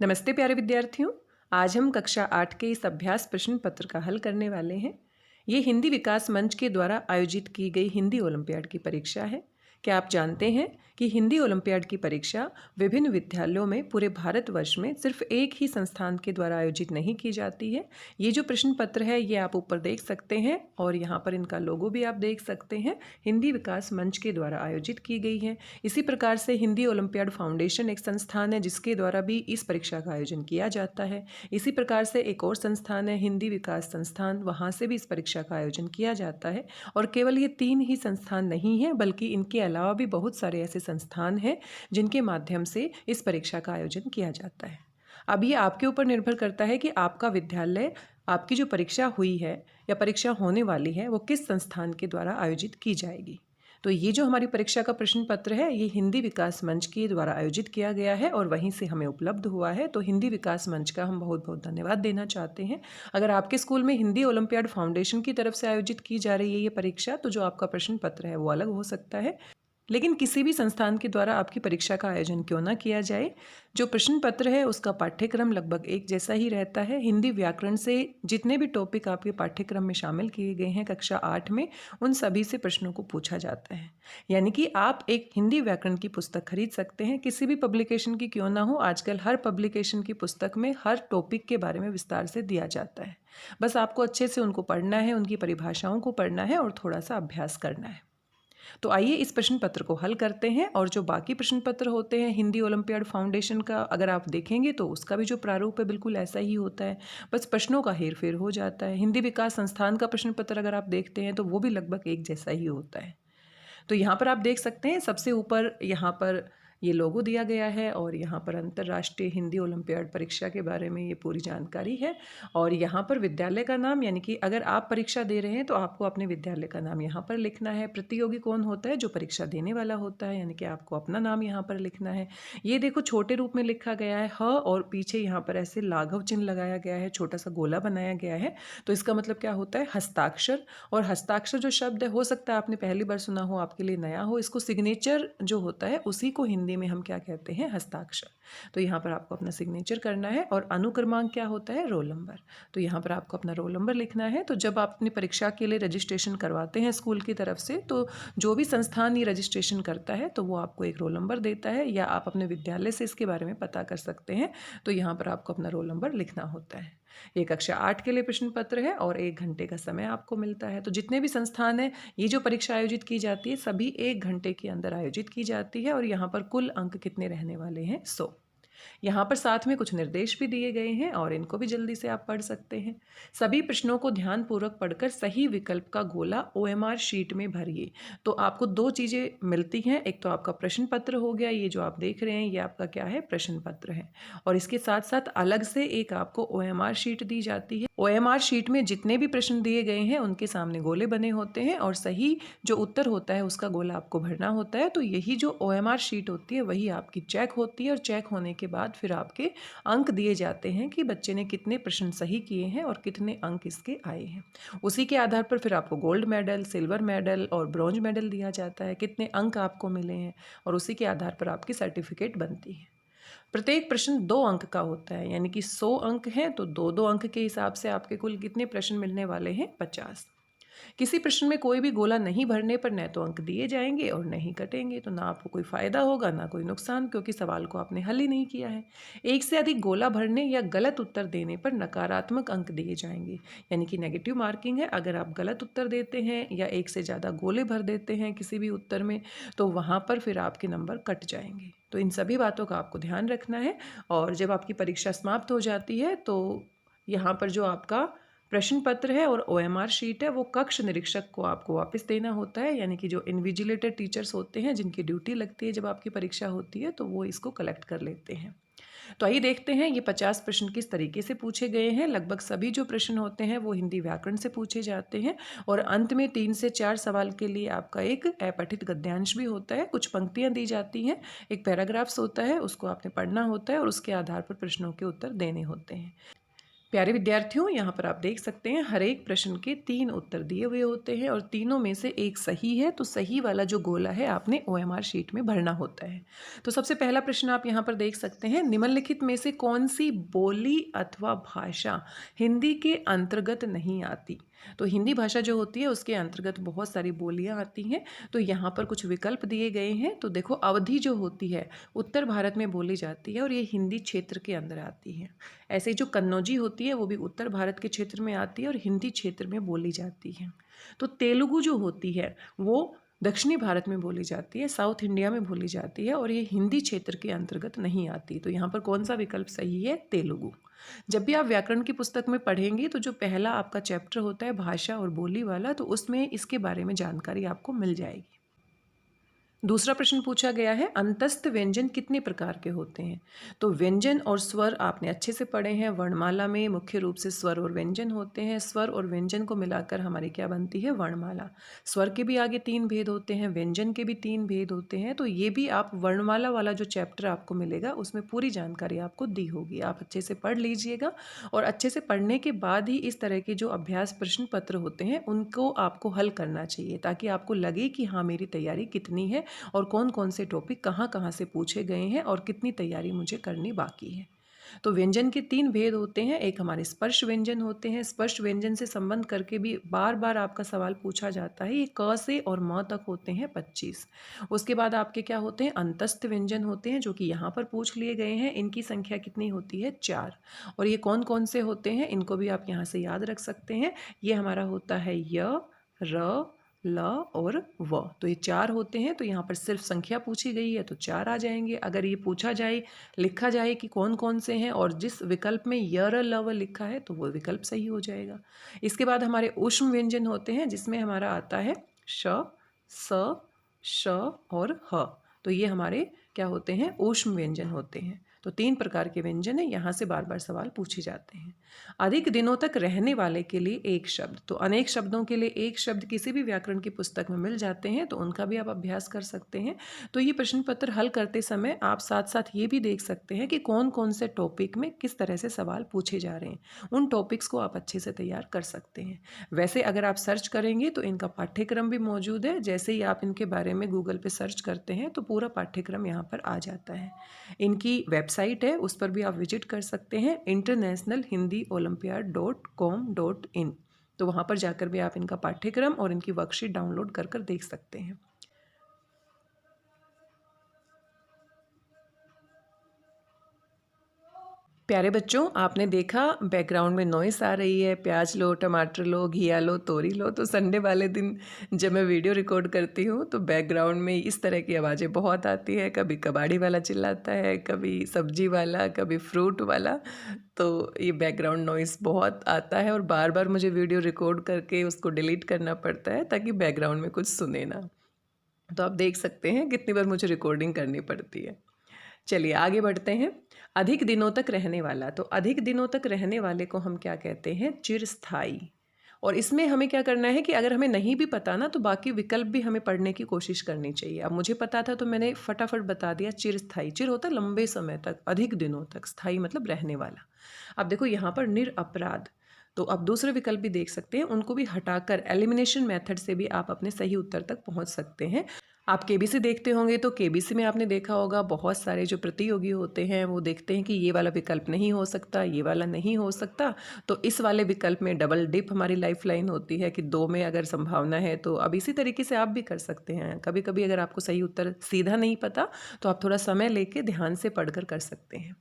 नमस्ते प्यारे विद्यार्थियों। आज हम कक्षा 8 के इस अभ्यास प्रश्न पत्र का हल करने वाले हैं। ये हिंदी विकास मंच के द्वारा आयोजित की गई हिंदी ओलंपियाड की परीक्षा है। क्या आप जानते हैं कि हिंदी ओलंपियाड की परीक्षा विभिन्न विद्यालयों में पूरे भारतवर्ष में सिर्फ एक ही संस्थान के द्वारा आयोजित नहीं की जाती है। ये जो प्रश्न पत्र है ये आप ऊपर देख सकते हैं और यहाँ पर इनका लोगो भी आप देख सकते हैं। हिंदी विकास मंच के द्वारा आयोजित की गई है। इसी प्रकार से हिंदी ओलंपियाड फाउंडेशन एक संस्थान है जिसके द्वारा भी इस परीक्षा का आयोजन किया जाता है। इसी प्रकार से एक और संस्थान है हिंदी विकास संस्थान, वहाँ से भी इस परीक्षा का आयोजन किया जाता है। और केवल ये 3 ही संस्थान नहीं है बल्कि इनके अलावा भी बहुत सारे ऐसे संस्थान हैं जिनके माध्यम से इस परीक्षा का आयोजन किया जाता है। अब ये आपके ऊपर निर्भर करता है कि आपका विद्यालय, आपकी जो परीक्षा हुई है या परीक्षा होने वाली है वो किस संस्थान के द्वारा आयोजित की जाएगी। तो ये जो हमारी परीक्षा का प्रश्न पत्र है ये हिंदी विकास मंच के द्वारा आयोजित किया गया है और वहीं से हमें उपलब्ध हुआ है। तो हिंदी विकास मंच का हम बहुत बहुत धन्यवाद देना चाहते हैं। अगर आपके स्कूल में हिंदी ओलंपियाड फाउंडेशन की तरफ से आयोजित की जा रही है ये परीक्षा, तो जो आपका प्रश्न पत्र है वो अलग हो सकता है। लेकिन किसी भी संस्थान के द्वारा आपकी परीक्षा का आयोजन क्यों ना किया जाए, जो प्रश्न पत्र है उसका पाठ्यक्रम लगभग एक जैसा ही रहता है। हिंदी व्याकरण से जितने भी टॉपिक आपके पाठ्यक्रम में शामिल किए गए हैं कक्षा 8 में, उन सभी से प्रश्नों को पूछा जाता है। यानी कि आप एक हिंदी व्याकरण की पुस्तक खरीद सकते हैं, किसी भी पब्लिकेशन की क्यों ना हो। आजकल हर पब्लिकेशन की पुस्तक में हर टॉपिक के बारे में विस्तार से दिया जाता है। बस आपको अच्छे से उनको पढ़ना है, उनकी परिभाषाओं को पढ़ना है और थोड़ा सा अभ्यास करना है। तो आइए इस प्रश्न पत्र को हल करते हैं। और जो बाकी प्रश्न पत्र होते हैं हिंदी ओलंपियाड फाउंडेशन का, अगर आप देखेंगे तो उसका भी जो प्रारूप है बिल्कुल ऐसा ही होता है, बस प्रश्नों का हेरफेर हो जाता है। हिंदी विकास संस्थान का प्रश्न पत्र अगर आप देखते हैं तो वो भी लगभग एक जैसा ही होता है। तो यहाँ पर आप देख सकते हैं सबसे ऊपर यहाँ पर ये लोगो दिया गया है और यहाँ पर अंतर्राष्ट्रीय हिंदी ओलंपियाड परीक्षा के बारे में ये पूरी जानकारी है। और यहाँ पर विद्यालय का नाम, यानी कि अगर आप परीक्षा दे रहे हैं तो आपको अपने विद्यालय का नाम यहाँ पर लिखना है। प्रतियोगी कौन होता है? जो परीक्षा देने वाला होता है, यानी कि आपको अपना नाम यहाँ पर लिखना है। ये देखो छोटे रूप में लिखा गया है ह, और पीछे यहाँ पर ऐसे लाघव चिन्ह लगाया गया है, छोटा सा गोला बनाया गया है। तो इसका मतलब क्या होता है? हस्ताक्षर। और हस्ताक्षर जो शब्द है, हो सकता है आपने पहली बार सुना हो, आपके लिए नया हो। इसको सिग्नेचर जो होता है उसी को हिंदी में हम क्या कहते हैं? हस्ताक्षर। तो यहाँ पर आपको अपना सिग्नेचर करना है। और अनुक्रमांक क्या होता है? Roll number. तो यहाँ पर आपको अपना रोल नंबर लिखना है। तो जब आप अपनी परीक्षा के लिए रजिस्ट्रेशन करवाते हैं स्कूल की तरफ से, तो जो भी संस्थान ये रजिस्ट्रेशन करता है तो वो आपको एक रोल नंबर देता है, या आप अपने विद्यालय से इसके बारे में पता कर सकते हैं। तो यहाँ पर आपको अपना रोल नंबर लिखना होता है। ये कक्षा 8 के लिए प्रश्न पत्र है और 1 घंटे का समय आपको मिलता है। तो जितने भी संस्थान हैं, ये जो परीक्षा आयोजित की जाती है सभी 1 घंटे के अंदर आयोजित की जाती है। और यहाँ पर कुल अंक कितने रहने वाले हैं? 100। यहाँ पर साथ में कुछ निर्देश भी दिए गए हैं और इनको भी जल्दी से आप पढ़ सकते हैं। सभी प्रश्नों को ध्यानपूर्वक पढ़कर सही विकल्प का गोला OMR शीट में भरिए। तो आपको 2 चीज़ें मिलती हैं, एक तो आपका प्रश्न पत्र हो गया, ये जो आप देख रहे हैं ये आपका क्या है? प्रश्न पत्र है। और इसके साथ साथ अलग से एक आपको OMR शीट दी जाती है। OMR शीट में जितने भी प्रश्न दिए गए हैं उनके सामने गोले बने होते हैं और सही जो उत्तर होता है उसका गोला आपको भरना होता है। तो यही जो OMR शीट होती है वही आपकी चेक होती है, और चेक होने के बाद फिर आपके अंक दिए जाते हैं कि बच्चे ने कितने प्रश्न सही किए हैं और कितने अंक इसके आए हैं। उसी के आधार पर फिर आपको गोल्ड मेडल, सिल्वर मेडल और ब्रॉन्ज मेडल दिया जाता है, कितने अंक आपको मिले हैं, और उसी के आधार पर आपकी सर्टिफिकेट बनती है। प्रत्येक प्रश्न 2 अंक का होता है, यानी कि 100 अंक हैं तो 2-2 अंक के हिसाब से आपके कुल कितने प्रश्न मिलने वाले हैं? 50। किसी प्रश्न में कोई भी गोला नहीं भरने पर न तो अंक दिए जाएंगे और न ही कटेंगे। तो ना आपको कोई फायदा होगा ना कोई नुकसान, क्योंकि सवाल को आपने हल ही नहीं किया है। एक से अधिक गोला भरने या गलत उत्तर देने पर नकारात्मक अंक दिए जाएंगे, यानी कि नेगेटिव मार्किंग है। अगर आप गलत उत्तर देते हैं या एक से ज़्यादा गोले भर देते हैं किसी भी उत्तर में, तो वहाँ पर फिर आपके नंबर कट जाएंगे। तो इन सभी बातों का आपको ध्यान रखना है। और जब आपकी परीक्षा समाप्त हो जाती है तो यहाँ पर जो आपका प्रश्न पत्र है और OMR शीट है वो कक्ष निरीक्षक को आपको वापस देना होता है, यानी कि जो इन्विजिलेटर टीचर्स होते हैं जिनकी ड्यूटी लगती है जब आपकी परीक्षा होती है, तो वो इसको कलेक्ट कर लेते हैं। तो आइए देखते हैं ये 50 प्रश्न किस तरीके से पूछे गए हैं। लगभग सभी जो प्रश्न होते हैं वो हिंदी व्याकरण से पूछे जाते हैं, और अंत में 3 से 4 सवाल के लिए आपका एक अपठित गद्यांश भी होता है। कुछ पंक्तियां दी जाती हैं, एक पैराग्राफ्स होता है, उसको आपने पढ़ना होता है और उसके आधार पर प्रश्नों के उत्तर देने होते हैं। प्यारे विद्यार्थियों, यहाँ पर आप देख सकते हैं हर एक प्रश्न के 3 उत्तर दिए हुए होते हैं और तीनों में से एक सही है, तो सही वाला जो गोला है आपने OMR शीट में भरना होता है। तो सबसे पहला प्रश्न आप यहाँ पर देख सकते हैं, निम्नलिखित में से कौन सी बोली अथवा भाषा हिंदी के अंतर्गत नहीं आती। तो हिंदी भाषा जो होती है उसके अंतर्गत बहुत सारी बोलियाँ आती हैं। तो यहाँ पर कुछ विकल्प दिए गए हैं। तो देखो, अवधी जो होती है उत्तर भारत में बोली जाती है और ये हिंदी क्षेत्र के अंदर आती है। ऐसे ही जो कन्नौजी होती है वो भी उत्तर भारत के क्षेत्र में आती है और हिंदी क्षेत्र में बोली जाती है। तो तेलुगु जो होती है वो दक्षिणी भारत में बोली जाती है, साउथ इंडिया में बोली जाती है और ये हिंदी क्षेत्र के अंतर्गत नहीं आती। तो यहाँ पर कौन सा विकल्प सही है? तेलुगु। जब भी आप व्याकरण की पुस्तक में पढ़ेंगे तो जो पहला आपका चैप्टर होता है भाषा और बोली वाला, तो उसमें इसके बारे में जानकारी आपको मिल जाएगी। दूसरा प्रश्न पूछा गया है, अंतस्थ व्यंजन कितने प्रकार के होते हैं। तो व्यंजन और स्वर आपने अच्छे से पढ़े हैं। वर्णमाला में मुख्य रूप से स्वर और व्यंजन होते हैं। स्वर और व्यंजन को मिलाकर हमारी क्या बनती है? वर्णमाला। स्वर के भी आगे 3 भेद होते हैं, व्यंजन के भी 3 भेद होते हैं। तो ये भी आप वर्णमाला वाला जो चैप्टर आपको मिलेगा उसमें पूरी जानकारी आपको दी होगी। आप अच्छे से पढ़ लीजिएगा और अच्छे से पढ़ने के बाद ही इस तरह के जो अभ्यास प्रश्न पत्र होते हैं उनको आपको हल करना चाहिए, ताकि आपको लगे कि हाँ, मेरी तैयारी कितनी है और कौन कौन से टॉपिक कहाँ कहाँ से पूछे गए हैं और कितनी तैयारी मुझे करनी बाकी है। तो व्यंजन के 3 भेद होते हैं। एक हमारे स्पर्श व्यंजन होते हैं। स्पर्श व्यंजन से संबंध करके भी बार बार आपका सवाल पूछा जाता है। ये क से और म तक होते हैं 25। उसके बाद आपके क्या होते हैं? अंतस्थ व्यंजन होते हैं, जो कि यहाँ पर पूछ लिए गए हैं। इनकी संख्या कितनी होती है? 4। और ये कौन कौन से होते हैं इनको भी आप यहाँ से याद रख सकते हैं। ये हमारा होता है य, र, ल और व। तो ये 4 होते हैं। तो यहाँ पर सिर्फ संख्या पूछी गई है तो 4 आ जाएंगे। अगर ये पूछा जाए, लिखा जाए कि कौन कौन से हैं और जिस विकल्प में य, र, ल, व लिखा है तो वो विकल्प सही हो जाएगा। इसके बाद हमारे ऊष्म व्यंजन होते हैं, जिसमें हमारा आता है श, स, श और ह। तो ये हमारे क्या होते हैं? ऊष्म व्यंजन होते हैं। तो 3 प्रकार के व्यंजन है, यहाँ से बार बार सवाल पूछे जाते हैं। अधिक दिनों तक रहने वाले के लिए एक शब्द। तो अनेक शब्दों के लिए एक शब्द किसी भी व्याकरण की पुस्तक में मिल जाते हैं, तो उनका भी आप अभ्यास कर सकते हैं। तो ये प्रश्न पत्र हल करते समय आप साथ साथ ये भी देख सकते हैं कि कौन कौन से टॉपिक में किस तरह से सवाल पूछे जा रहे हैं। उन टॉपिक्स को आप अच्छे से तैयार कर सकते हैं। वैसे अगर आप सर्च करेंगे तो इनका पाठ्यक्रम भी मौजूद है। जैसे ही आप इनके बारे में गूगल पे सर्च करते हैं तो पूरा पाठ्यक्रम यहाँ पर आ जाता है। इनकी वेबसाइट है, उस पर भी आप विजिट कर सकते हैं, internationalhindiolympiad.com.in। तो वहाँ पर जाकर भी आप इनका पाठ्यक्रम और इनकी वर्कशीट डाउनलोड कर देख सकते हैं। प्यारे बच्चों, आपने देखा बैकग्राउंड में नॉइस आ रही है। प्याज लो, टमाटर लो, घिया लो, तोरी लो। तो संडे वाले दिन जब मैं वीडियो रिकॉर्ड करती हूँ तो बैकग्राउंड में इस तरह की आवाज़ें बहुत आती है। कभी कबाड़ी वाला चिल्लाता है, कभी सब्जी वाला, कभी फ्रूट वाला। तो ये बैकग्राउंड नॉइस बहुत आता है और बार बार मुझे वीडियो रिकॉर्ड करके उसको डिलीट करना पड़ता है ताकि बैकग्राउंड में कुछ सुने ना। तो आप देख सकते हैं कितनी बार मुझे रिकॉर्डिंग करनी पड़ती है। चलिए आगे बढ़ते हैं। अधिक दिनों तक रहने वाला। तो अधिक दिनों तक रहने वाले को हम क्या कहते हैं? चिरस्थायी। और इसमें हमें क्या करना है कि अगर हमें नहीं भी पता ना तो बाकी विकल्प भी हमें पढ़ने की कोशिश करनी चाहिए। अब मुझे पता था तो मैंने फटाफट बता दिया। चिरस्थायी, चिर होता है लंबे समय तक, अधिक दिनों तक, स्थायी मतलब रहने वाला। अब देखो यहाँ पर निरपराध। तो अब दूसरे विकल्प भी देख सकते हैं, उनको भी हटाकर एलिमिनेशन मेथड से भी आप अपने सही उत्तर तक पहुँच सकते हैं। आप केबीसी देखते होंगे तो केबीसी में आपने देखा होगा बहुत सारे जो प्रतियोगी होते हैं वो देखते हैं कि ये वाला विकल्प नहीं हो सकता, ये वाला नहीं हो सकता। तो इस वाले विकल्प में डबल डिप हमारी लाइफ लाइन होती है कि 2 में अगर संभावना है तो अब इसी तरीके से आप भी कर सकते हैं। कभी कभी अगर आपको सही उत्तर सीधा नहीं पता तो आप थोड़ा समय लेके ध्यान से पढ़कर कर सकते हैं।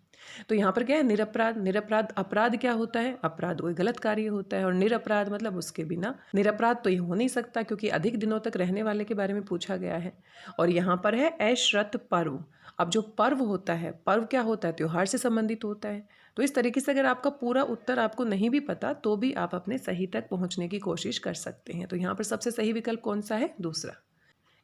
तो यहाँ पर क्या है? निरपराध। निरपराध, अपराध क्या होता है? अपराध कोई गलत कार्य होता है और निरपराध मतलब उसके बिना। निरपराध तो ये हो नहीं सकता क्योंकि अधिक दिनों तक रहने वाले के बारे में पूछा गया है। और यहाँ पर है अश्रत पर्व। अब जो पर्व होता है, पर्व क्या होता है? त्योहार से संबंधित होता है। तो इस तरीके से अगर आपका पूरा उत्तर आपको नहीं भी पता तो भी आप अपने सही तक पहुँचने की कोशिश कर सकते हैं। तो यहाँ पर सबसे सही विकल्प कौन सा है? दूसरा।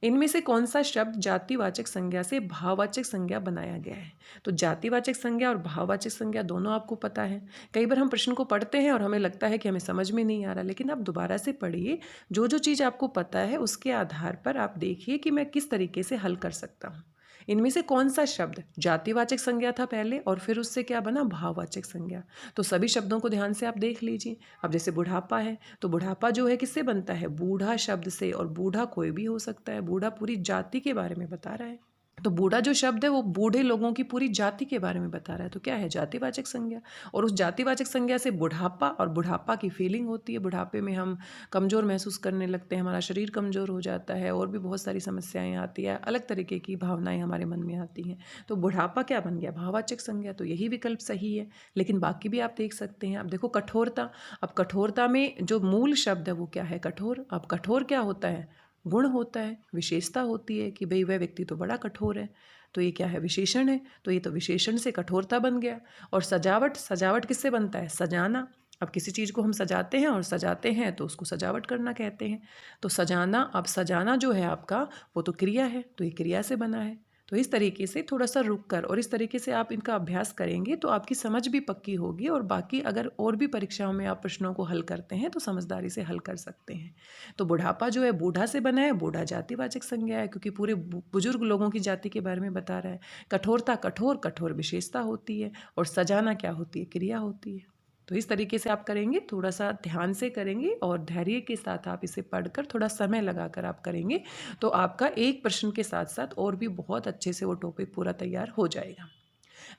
इनमें से कौन सा शब्द जातिवाचक संज्ञा से भाववाचक संज्ञा बनाया गया है? तो जातिवाचक संज्ञा और भाववाचक संज्ञा दोनों आपको पता है। कई बार हम प्रश्न को पढ़ते हैं और हमें लगता है कि हमें समझ में नहीं आ रहा, लेकिन आप दोबारा से पढ़िए। जो जो चीज़ आपको पता है उसके आधार पर आप देखिए कि मैं किस तरीके से हल कर सकता हूँ। इनमें से कौन सा शब्द जातिवाचक संज्ञा था पहले और फिर उससे क्या बना, भाववाचक संज्ञा। तो सभी शब्दों को ध्यान से आप देख लीजिए। अब जैसे बुढ़ापा है तो बुढ़ापा जो है किससे बनता है, बूढ़ा शब्द से, और बूढ़ा कोई भी हो सकता है, बूढ़ा पूरी जाति के बारे में बता रहा है। तो बूढ़ा जो शब्द है वो बूढ़े लोगों की पूरी जाति के बारे में बता रहा है, तो क्या है, जातिवाचक संज्ञा। और उस जातिवाचक संज्ञा से बुढ़ापा, और बुढ़ापा की फीलिंग होती है, बुढ़ापे में हम कमज़ोर महसूस करने लगते हैं, हमारा शरीर कमज़ोर हो जाता है, और भी बहुत सारी समस्याएं आती है, अलग तरीके की भावनाएं हमारे मन में आती हैं। तो बुढ़ापा क्या बन गया, भाववाचक संज्ञा। तो यही विकल्प सही है, लेकिन बाकी भी आप देख सकते हैं। अब देखो कठोरता, अब कठोरता में जो मूल शब्द है वो क्या है, कठोर। अब कठोर क्या होता है, गुण होता है, विशेषता होती है कि भाई वह व्यक्ति तो बड़ा कठोर है, तो ये क्या है, विशेषण है। तो ये तो विशेषण से कठोरता बन गया। और सजावट, सजावट किससे बनता है, सजाना। अब किसी चीज़ को हम सजाते हैं और सजाते हैं तो उसको सजावट करना कहते हैं। तो सजाना, अब सजाना जो है आपका वो तो क्रिया है, तो ये क्रिया से बना है। तो इस तरीके से थोड़ा सा रुक कर और इस तरीके से आप इनका अभ्यास करेंगे तो आपकी समझ भी पक्की होगी, और बाकी अगर और भी परीक्षाओं में आप प्रश्नों को हल करते हैं तो समझदारी से हल कर सकते हैं। तो बुढ़ापा जो है बूढ़ा से बना है, बूढ़ा जातिवाचक संज्ञा है क्योंकि पूरे बुजुर्ग लोगों की जाति के बारे में बता रहा है। कठोरता, कठोर, कठोर विशेषता होती है, और सजाना क्या होती है, क्रिया होती है। तो इस तरीके से आप करेंगे, थोड़ा सा ध्यान से करेंगे और धैर्य के साथ आप इसे पढ़कर थोड़ा समय लगाकर आप करेंगे तो आपका एक प्रश्न के साथ साथ और भी बहुत अच्छे से वो टॉपिक पूरा तैयार हो जाएगा।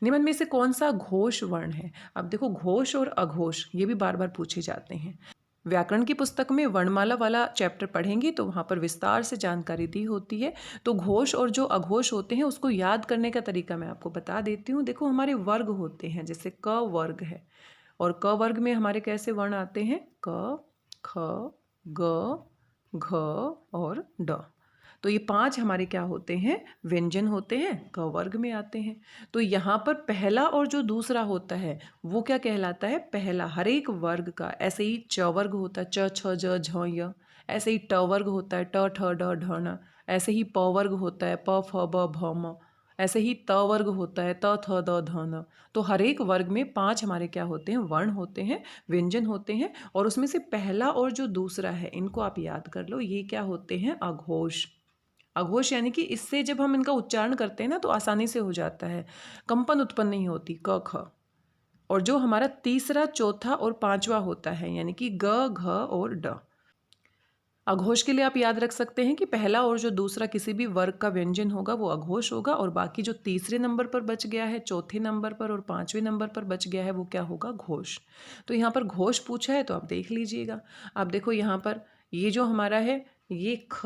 निम्न में से कौन सा घोष वर्ण है। अब देखो घोष और अघोष ये भी बार बार पूछे जाते हैं। व्याकरण की पुस्तक में वर्णमाला वाला चैप्टर पढ़ेंगे तो वहाँ पर विस्तार से जानकारी दी होती है। तो घोष और जो अघोष होते हैं उसको याद करने का तरीका मैं आपको बता देती हूँ। देखो हमारे वर्ग होते हैं, जैसे क वर्ग है, और क वर्ग में हमारे कैसे वर्ण आते हैं, क, ख, ग, घ और ड। तो ये 5 हमारे क्या होते हैं, व्यंजन होते हैं, क वर्ग में आते हैं। तो यहाँ पर पहला और जो दूसरा होता है वो क्या कहलाता है, पहला। हर एक वर्ग का, ऐसे ही च वर्ग होता है, च, छ, ज, झ, य। ऐसे ही ट वर्ग होता है, ट, ठ, ड, ढ, न। ऐसे ही प वर्ग होता है, प, फ, ब, भ, म। ऐसे ही त वर्ग होता है, त, थ, द, ध, न। तो हर एक वर्ग में 5 हमारे क्या होते हैं, वर्ण होते हैं, व्यंजन होते हैं, और उसमें से पहला और जो दूसरा है इनको आप याद कर लो, ये क्या होते हैं, अघोष। अघोष यानी कि इससे जब हम इनका उच्चारण करते हैं ना तो आसानी से हो जाता है, कंपन उत्पन्न नहीं होती, क, ख। और जो हमारा तीसरा, चौथा और पांचवा होता है यानी कि ग, घ और ड। अघोष के लिए आप याद रख सकते हैं कि पहला और जो दूसरा किसी भी वर्ग का व्यंजन होगा वो अघोष होगा, और बाकी जो तीसरे नंबर पर बच गया है, चौथे नंबर पर और पांचवें नंबर पर बच गया है वो क्या होगा, घोष। तो यहाँ पर घोष पूछा है तो आप देख लीजिएगा। आप देखो यहाँ पर ये जो हमारा है ये ख,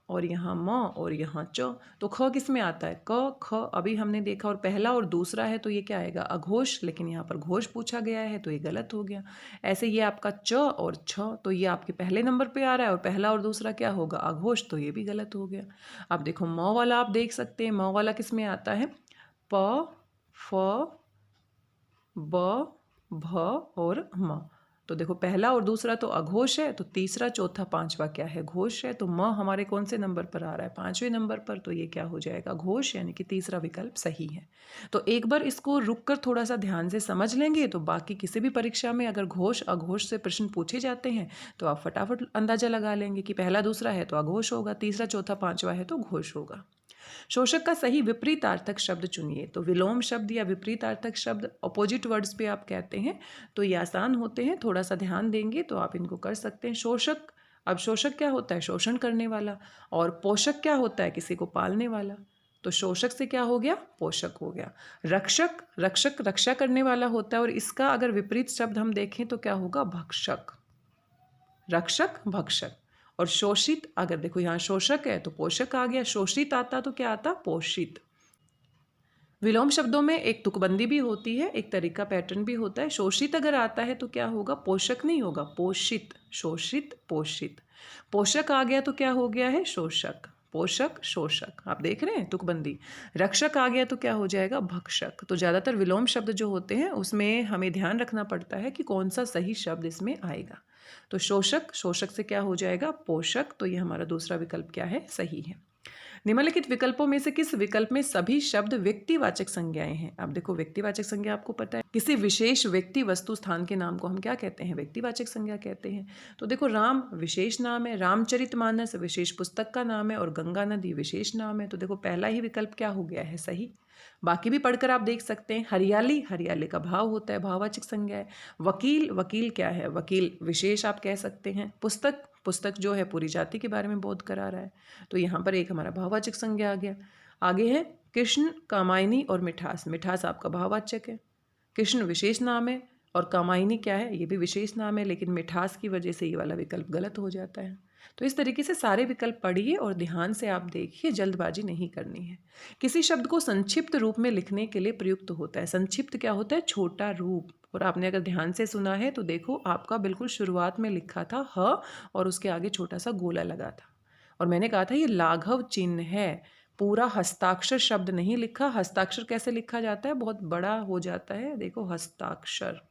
और यहाँ म और यहाँ च। तो ख किस में आता है, क, ख अभी हमने देखा, और पहला और दूसरा है तो ये क्या आएगा, अघोष। लेकिन यहाँ पर घोष पूछा गया है तो ये गलत हो गया। ऐसे ये आपका च और छ, तो ये आपके पहले नंबर पे आ रहा है, और पहला और दूसरा क्या होगा, अघोष, तो ये भी गलत हो गया। अब देखो म वाला आप देख सकते हैं, म वाला किस में आता है, प, फ, ब, भ और म। तो देखो पहला और दूसरा तो अघोष है, तो तीसरा, चौथा, पांचवा क्या है, घोष है। तो म हमारे कौन से नंबर पर आ रहा है, पांचवें नंबर पर, तो ये क्या हो जाएगा, घोष, यानी कि तीसरा विकल्प सही है। तो एक बार इसको रुककर थोड़ा सा ध्यान से समझ लेंगे तो बाकी किसी भी परीक्षा में अगर घोष अघोष से प्रश्न पूछे जाते हैं तो आप फटाफट अंदाजा लगा लेंगे कि पहला दूसरा है तो अघोष होगा, तीसरा चौथा पांचवा है तो घोष होगा। शोषक का सही विपरीतार्थक शब्द चुनिए। तो विलोम शब्द या विपरीतार्थक शब्द अपोजिट वर्ड्स पे आप कहते हैं तो ये आसान होते हैं, थोड़ा सा ध्यान देंगे तो आप इनको कर सकते हैं। शोषक, अब शोषक क्या होता है, शोषण करने वाला, और पोषक क्या होता है, किसी को पालने वाला। तो शोषक से क्या हो गया, पोषक हो गया। रक्षक, रक्षक रक्षा करने वाला होता है, और इसका अगर विपरीत शब्द हम देखें तो क्या होगा, भक्षक। रक्षक, भक्षक। और शोषित, अगर देखो यहाँ शोषक है तो पोषक आ गया, शोषित आता तो क्या आता, पोषित। विलोम शब्दों में एक तुकबंदी भी होती है, एक तरीका पैटर्न भी होता है। शोषित अगर आता है तो क्या होगा, पोषक नहीं होगा, पोषित। शोषित, पोषित। पोषक आ गया तो क्या हो गया है, शोषक। पोषक, शोषक, आप देख रहे हैं तुकबंदी। रक्षक आ गया तो क्या हो जाएगा, भक्षक। तो ज़्यादातर विलोम शब्द जो होते हैं उसमें हमें ध्यान रखना पड़ता है कि कौन सा सही शब्द इसमें आएगा। तो शोषक, शोषक से क्या हो जाएगा, पोषक। तो ये हमारा दूसरा विकल्प क्या है, सही है। निम्नलिखित विकल्पों में से किस विकल्प में सभी शब्द व्यक्तिवाचक संज्ञाएं हैं? अब देखो व्यक्तिवाचक संज्ञा आपको पता है, किसी विशेष व्यक्ति वस्तु स्थान के नाम को हम क्या कहते हैं? व्यक्तिवाचक संज्ञा कहते हैं। तो देखो राम विशेष नाम है, रामचरितमानस विशेष पुस्तक का नाम है और गंगा नदी विशेष नाम है। तो देखो पहला ही विकल्प क्या हो गया है? सही। बाकी भी पढ़कर आप देख सकते हैं। हरियाली, हरियाली का भाव होता है, भाववाचक संज्ञा है। वकील, वकील क्या है? वकील विशेष आप कह सकते हैं। पुस्तक, पुस्तक जो है पूरी जाति के बारे में बोध करा रहा है, तो यहाँ पर एक हमारा भाववाचक संज्ञा आ गया। आगे है कृष्ण, कामायनी और मिठास। मिठास आपका भाववाचक है। कृष्ण विशेष नाम है और कामायनी क्या है? ये भी विशेष नाम है, लेकिन मिठास की वजह से ये वाला विकल्प गलत हो जाता है। तो इस तरीके से सारे विकल्प पढ़िए और ध्यान से आप देखिए, जल्दबाजी नहीं करनी है। किसी शब्द को संक्षिप्त रूप में लिखने के लिए प्रयुक्त होता है। संक्षिप्त क्या होता है? छोटा रूप। और आपने अगर ध्यान से सुना है तो देखो आपका बिल्कुल शुरुआत में लिखा था ह और उसके आगे छोटा सा गोला लगा था, और मैंने कहा था ये लाघव चिन्ह है, पूरा हस्ताक्षर शब्द नहीं लिखा। हस्ताक्षर कैसे लिखा जाता है? बहुत बड़ा हो जाता है, देखो हस्ताक्षर,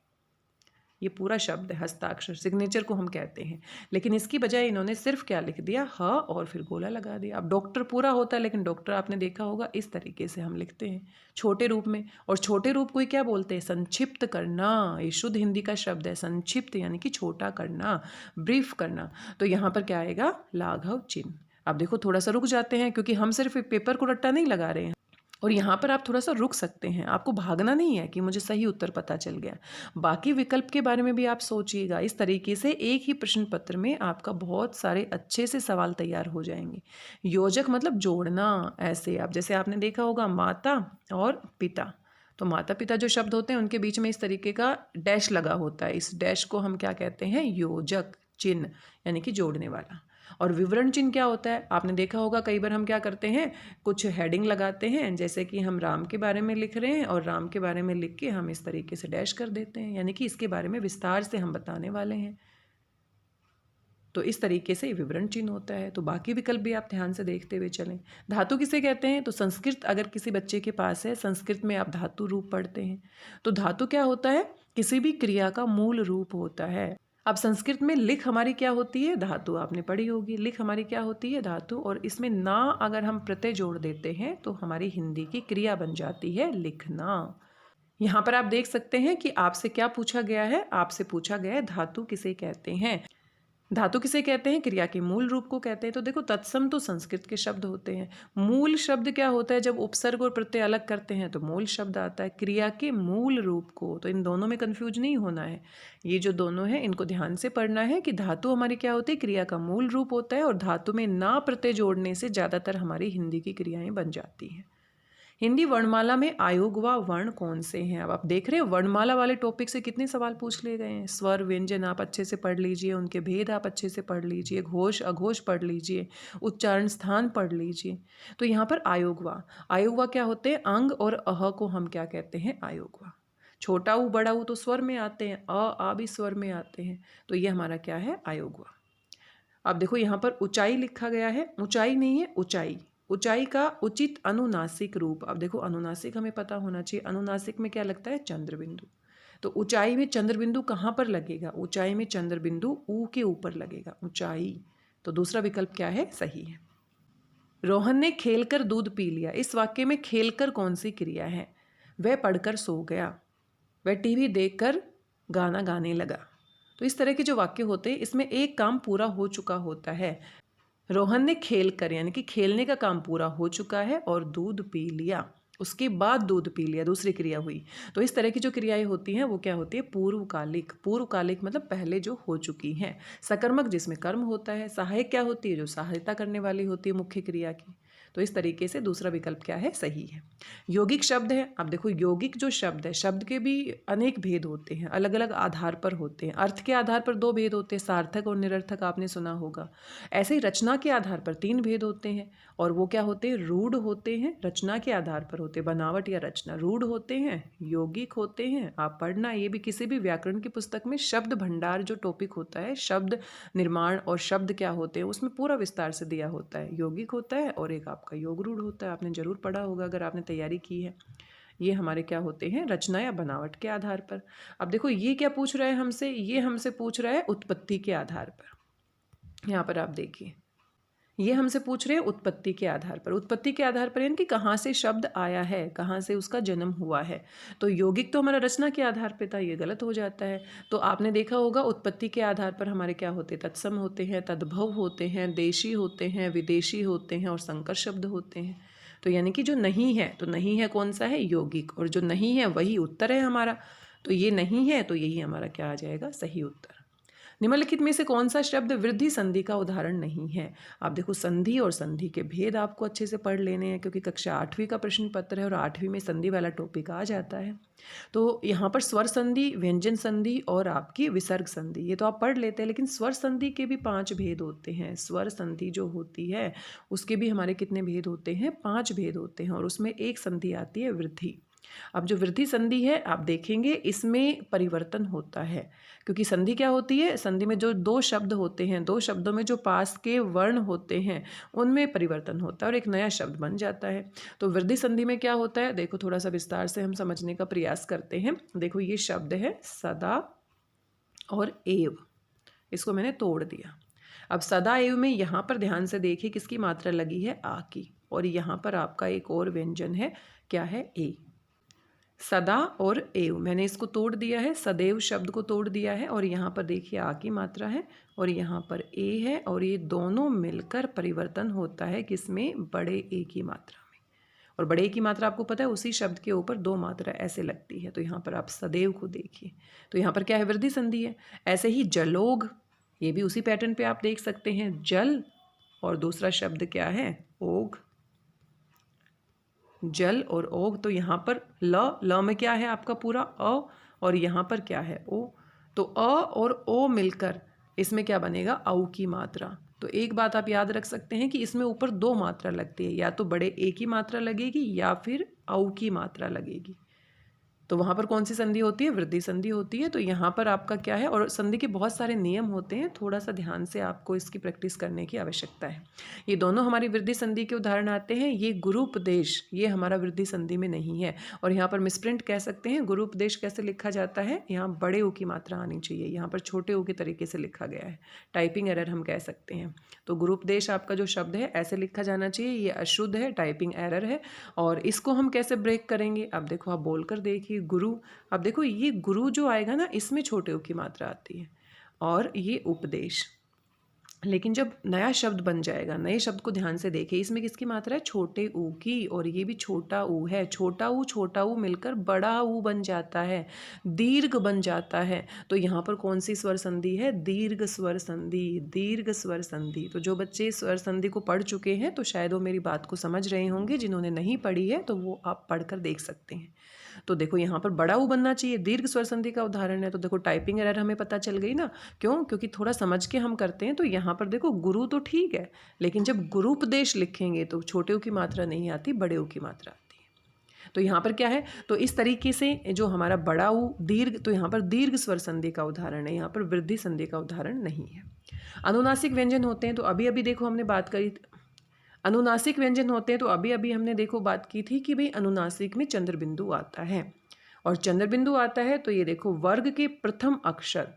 ये पूरा शब्द है हस्ताक्षर, सिग्नेचर को हम कहते हैं। लेकिन इसकी बजाय इन्होंने सिर्फ क्या लिख दिया? ह और फिर गोला लगा दिया। अब डॉक्टर पूरा होता है, लेकिन डॉक्टर आपने देखा होगा इस तरीके से हम लिखते हैं, छोटे रूप में। और छोटे रूप को ही क्या बोलते हैं? संक्षिप्त करना। ये शुद्ध हिंदी का शब्द है, संक्षिप्त यानी कि छोटा करना, ब्रीफ करना। तो यहाँ पर क्या आएगा? लाघव चिन्ह। अब देखो थोड़ा सा रुक जाते हैं, क्योंकि हम सिर्फ पेपर को रट्टा नहीं लगा रहे हैं, और यहाँ पर आप थोड़ा सा रुक सकते हैं। आपको भागना नहीं है कि मुझे सही उत्तर पता चल गया। बाकी विकल्प के बारे में भी आप सोचिएगा। इस तरीके से एक ही प्रश्न पत्र में आपका बहुत सारे अच्छे से सवाल तैयार हो जाएंगे। योजक मतलब जोड़ना। ऐसे आप जैसे आपने देखा होगा माता और पिता, तो माता पिता जो शब्द होते हैं उनके बीच में इस तरीके का डैश लगा होता है। इस डैश को हम क्या कहते हैं? योजक चिन्ह, यानी कि जोड़ने वाला। और विवरण चिन्ह क्या होता है? आपने देखा होगा कई बार हम क्या करते हैं, कुछ हेडिंग लगाते हैं, जैसे कि हम राम के बारे में लिख रहे हैं और राम के बारे में लिख के हम इस तरीके से डैश कर देते हैं, यानी कि इसके बारे में विस्तार से हम बताने वाले हैं। तो इस तरीके से विवरण चिन्ह होता है। तो बाकी विकल्प भी आप ध्यान से देखते हुए चलें। धातु किसे कहते हैं? तो संस्कृत अगर किसी बच्चे के पास है, संस्कृत में आप धातु रूप पढ़ते हैं। तो धातु क्या होता है? किसी भी क्रिया का मूल रूप होता है। अब संस्कृत में लिख हमारी क्या होती है? धातु। आपने पढ़ी होगी, लिख हमारी क्या होती है? धातु। और इसमें ना अगर हम प्रत्यय जोड़ देते हैं तो हमारी हिंदी की क्रिया बन जाती है लिखना। यहाँ पर आप देख सकते हैं कि आपसे क्या पूछा गया है? आपसे पूछा गया है धातु किसे कहते हैं। धातु किसे कहते हैं? क्रिया के मूल रूप को कहते हैं। तो देखो तत्सम तो संस्कृत के शब्द होते हैं। मूल शब्द क्या होता है? जब उपसर्ग और प्रत्यय अलग करते हैं तो मूल शब्द आता है। क्रिया के मूल रूप को, तो इन दोनों में कंफ्यूज नहीं होना है। ये जो दोनों हैं इनको ध्यान से पढ़ना है कि धातु हमारी क्या होती है? क्रिया का मूल रूप होता है, और धातु में ना प्रत्यय जोड़ने से ज़्यादातर हमारी हिंदी की क्रियाएँ बन जाती हैं। हिंदी वर्णमाला में आयोगवा वर्ण कौन से हैं? अब आप देख रहे हो वर्णमाला वाले टॉपिक से कितने सवाल पूछ लिए गए हैं। स्वर व्यंजन आप अच्छे से पढ़ लीजिए, उनके भेद आप अच्छे से पढ़ लीजिए, घोष अघोष पढ़ लीजिए, उच्चारण स्थान पढ़ लीजिए। तो यहाँ पर आयोगवा, आयोगवा क्या होते हैं? अंग और अह को हम क्या कहते हैं? आयोगवा। छोटा ऊ बड़ा ऊ तो स्वर में आते हैं, आ भी स्वर में आते हैं, तो ये हमारा क्या है? आयोगवा। अब देखो यहाँ पर ऊंचाई लिखा गया है, ऊंचाई नहीं है ऊंचाई। ऊंचाई का उचित अनुनासिक रूप। अब देखो अनुनासिक हमें पता होना चाहिए। अनुनासिक में क्या लगता है? चंद्रबिंदु। तो ऊंचाई में चंद्रबिंदु कहाँ पर लगेगा? ऊंचाई में चंद्रबिंदु ऊ के ऊपर लगेगा, ऊंचाई। तो दूसरा विकल्प क्या है? सही है। रोहन ने खेलकर दूध पी लिया। इस वाक्य में खेलकर कौन सी क्रिया है? वह पढ़कर सो गया, वह टीवी देखकर गाना गाने लगा। तो इस तरह के जो वाक्य होते हैं इसमें एक काम पूरा हो चुका होता है। रोहन ने खेल कर, यानी कि खेलने का काम पूरा हो चुका है, और दूध पी लिया, उसके बाद दूध पी लिया, दूसरी क्रिया हुई। तो इस तरह की जो क्रियाएं होती हैं वो क्या होती है? पूर्वकालिक। पूर्वकालिक मतलब पहले जो हो चुकी हैं। सकर्मक जिसमें कर्म होता है। सहायक क्या होती है? जो सहायता करने वाली होती है मुख्य क्रिया की। तो इस तरीके से दूसरा विकल्प क्या है? सही है। यौगिक शब्द है। अब देखो यौगिक जो शब्द है, शब्द के भी अनेक भेद होते हैं, अलग अलग आधार पर होते हैं। अर्थ के आधार पर 2 भेद होते हैं, सार्थक और निरर्थक, आपने सुना होगा। ऐसे ही रचना के आधार पर 3 भेद होते हैं, और वो क्या होते हैं? रूढ़ होते हैं। रचना के आधार पर होते हैं, बनावट या रचना। रूढ़ होते हैं, यौगिक होते हैं। आप पढ़ना, ये भी किसी भी व्याकरण की पुस्तक में शब्द भंडार जो टॉपिक होता है, शब्द निर्माण और शब्द क्या होते हैं, उसमें पूरा विस्तार से दिया होता है। यौगिक होता है और एक आपका योग रूढ़ होता है। आपने जरूर पढ़ा होगा अगर आपने तैयारी की है। ये हमारे क्या होते हैं? रचना या बनावट के आधार पर। अब देखो ये क्या पूछ रहा है हमसे? ये हमसे पूछ रहा है उत्पत्ति के आधार पर। यहाँ पर आप देखिए, ये हमसे पूछ रहे हैं उत्पत्ति के आधार पर। उत्पत्ति के आधार पर यानी कि कहाँ से शब्द आया है, कहाँ से उसका जन्म हुआ है। तो यौगिक तो हमारा रचना के आधार पे था, ये गलत हो जाता है। तो आपने देखा होगा उत्पत्ति के आधार पर हमारे क्या होते हैं, तत्सम होते हैं, तद्भव होते हैं, देशी होते हैं, विदेशी होते हैं और संकर शब्द होते हैं। तो यानी कि जो नहीं है, तो नहीं है कौन सा है, यौगिक, और जो नहीं है वही उत्तर है हमारा। तो ये नहीं है, तो यही हमारा क्या आ जाएगा, सही उत्तर। निम्नलिखित में से कौन सा शब्द वृद्धि संधि का उदाहरण नहीं है। आप देखो संधि और संधि के भेद आपको अच्छे से पढ़ लेने हैं, क्योंकि कक्षा 8वीं का प्रश्न पत्र है और 8वीं में संधि वाला टॉपिक आ जाता है। तो यहाँ पर स्वर संधि, व्यंजन संधि और आपकी विसर्ग संधि, ये तो आप पढ़ लेते हैं, लेकिन स्वर संधि के भी 5 भेद होते हैं। स्वर संधि जो होती है उसके भी हमारे कितने भेद होते हैं, 5 भेद होते हैं, और उसमें एक संधि आती है वृद्धि। अब जो वृद्धि संधि है आप देखेंगे इसमें परिवर्तन होता है, क्योंकि संधि क्या होती है, संधि में जो 2 शब्द होते हैं, 2 शब्दों में जो पास के वर्ण होते हैं उनमें परिवर्तन होता है और एक नया शब्द बन जाता है। तो वृद्धि संधि में क्या होता है, देखो थोड़ा सा विस्तार से हम समझने का प्रयास करते हैं। देखो ये शब्द है सदा और एव, इसको मैंने तोड़ दिया। अब सदा एव में यहाँ पर ध्यान से देखिए किसकी मात्रा लगी है, आ की, और यहाँ पर आपका एक और व्यंजन है, क्या है, ए। सदा और एव मैंने इसको तोड़ दिया है, सदैव शब्द को तोड़ दिया है, और यहाँ पर देखिए आ की मात्रा है और यहाँ पर ए है, और ये दोनों मिलकर परिवर्तन होता है किसमें, बड़े ए की मात्रा में। और बड़े ए की मात्रा आपको पता है उसी शब्द के ऊपर 2 मात्रा ऐसे लगती है। तो यहाँ पर आप सदैव को देखिए, तो यहाँ पर क्या है, वृद्धि संधि है। ऐसे ही जलोग, ये भी उसी पैटर्न पे आप देख सकते हैं, जल और दूसरा शब्द क्या है, ओग, जल और ओग। तो यहाँ पर ल में क्या है आपका पूरा अ, और यहाँ पर क्या है, ओ। तो अ और ओ मिलकर इसमें क्या बनेगा, औ की मात्रा। तो एक बात आप याद रख सकते हैं कि इसमें ऊपर 2 मात्रा लगती है, या तो बड़े ए की मात्रा लगेगी या फिर औ की मात्रा लगेगी। तो वहाँ पर कौन सी संधि होती है, वृद्धि संधि होती है। तो यहाँ पर आपका क्या है, और संधि के बहुत सारे नियम होते हैं, थोड़ा सा ध्यान से आपको इसकी प्रैक्टिस करने की आवश्यकता है। ये दोनों हमारी वृद्धि संधि के उदाहरण आते हैं। ये गुरूपदेश, ये हमारा वृद्धि संधि में नहीं है, और यहाँ पर मिसप्रिंट कह सकते हैं। गुरूपदेश कैसे लिखा जाता है, यहाँ बड़े ओ की मात्रा आनी चाहिए, यहाँ पर छोटे ओ के तरीके से लिखा गया है, टाइपिंग एरर हम कह सकते हैं। तो गुरूपदेश आपका जो शब्द है ऐसे लिखा जाना चाहिए, ये अशुद्ध है, टाइपिंग एरर है। और इसको हम कैसे ब्रेक करेंगे, अब देखो आप बोल कर देखिए, गुरु। अब देखो ये गुरु जो आएगा ना, इसमें छोटे उ की मात्रा आती है, और ये उपदेश। लेकिन जब नया शब्द बन जाएगा, नए शब्द को ध्यान से देखिए, इसमें किसकी मात्रा है, छोटे ऊ की, और ये भी छोटा ऊ है। छोटा ऊ मिलकर बड़ा ऊ बन जाता है, दीर्घ बन जाता है। तो यहाँ पर कौन सी स्वर संधि है, दीर्घ स्वर संधि, दीर्घ स्वर संधि। तो जो बच्चे स्वर संधि को पढ़ चुके हैं तो शायद वो मेरी बात को समझ रहे होंगे, जिन्होंने नहीं पढ़ी है तो वो आप पढ़कर देख सकते हैं। तो देखो यहाँ पर बड़ा ऊ बनना चाहिए, दीर्घ स्वर संधि का उदाहरण है। तो देखो टाइपिंग एरर हमें पता चल गई ना, क्यों, क्योंकि थोड़ा समझ के हम करते हैं। तो यहाँ पर देखो गुरु तो ठीक है, लेकिन जब गुरूपदेश लिखेंगे तो छोटे ऊ की मात्रा नहीं आती, बड़े ऊ की मात्रा आती है। तो यहाँ पर क्या है, तो इस तरीके से जो हमारा बड़ा ऊ दीर्घ, तो यहाँ पर दीर्घ स्वर संधि का उदाहरण है, यहाँ पर वृद्धि संधि का उदाहरण नहीं है। अनुनासिक व्यंजन होते हैं, तो अभी अभी देखो हमने बात करी, अनुनासिक व्यंजन होते हैं, तो अभी अभी हमने देखो बात की थी कि भाई अनुनासिक में चंद्र बिंदु आता है, और चंद्र बिंदु आता है तो ये देखो वर्ग के प्रथम अक्षर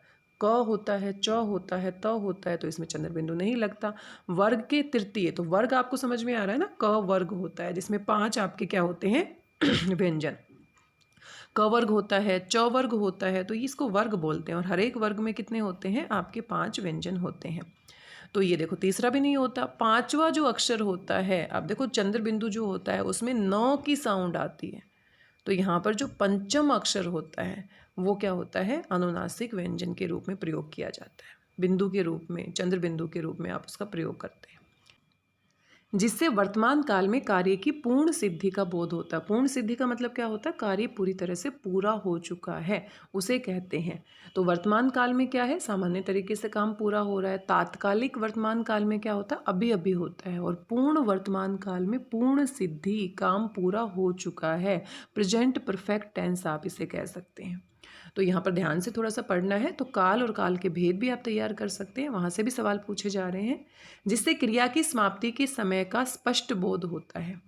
क होता है, च होता है, त होता है, तो इसमें चंद्र बिंदु नहीं लगता। वर्ग के तृतीय, तो वर्ग आपको समझ में आ रहा है ना, क वर्ग होता है जिसमें 5 आपके क्या होते हैं व्यंजन, क वर्ग होता है, च वर्ग होता है, तो इसको वर्ग बोलते हैं। और हर एक वर्ग में कितने होते हैं, आपके 5 व्यंजन होते हैं। तो ये देखो तीसरा भी नहीं होता। 5वां जो अक्षर होता है, अब देखो चंद्र बिंदु जो होता है उसमें 9 की साउंड आती है, तो यहाँ पर जो पंचम अक्षर होता है वो क्या होता है, अनुनासिक व्यंजन के रूप में प्रयोग किया जाता है, बिंदु के रूप में, चंद्र बिंदु के रूप में आप उसका प्रयोग करते हैं, जिससे वर्तमान काल में कार्य की पूर्ण सिद्धि का बोध होता है। पूर्ण सिद्धि का मतलब क्या होता है, कार्य पूरी तरह से पूरा हो चुका है, उसे कहते हैं। तो वर्तमान काल में क्या है, सामान्य तरीके से काम पूरा हो रहा है। तात्कालिक वर्तमान काल में क्या होता है, अभी अभी होता है। और पूर्ण वर्तमान काल में पूर्ण सिद्धि, काम पूरा हो चुका है, प्रेजेंट परफेक्ट टेंस आप इसे कह सकते हैं। तो यहाँ पर ध्यान से थोड़ा सा पढ़ना है, तो काल और काल के भेद भी आप तैयार कर सकते हैं, वहाँ से भी सवाल पूछे जा रहे हैं। जिससे क्रिया की समाप्ति के समय का स्पष्ट बोध होता है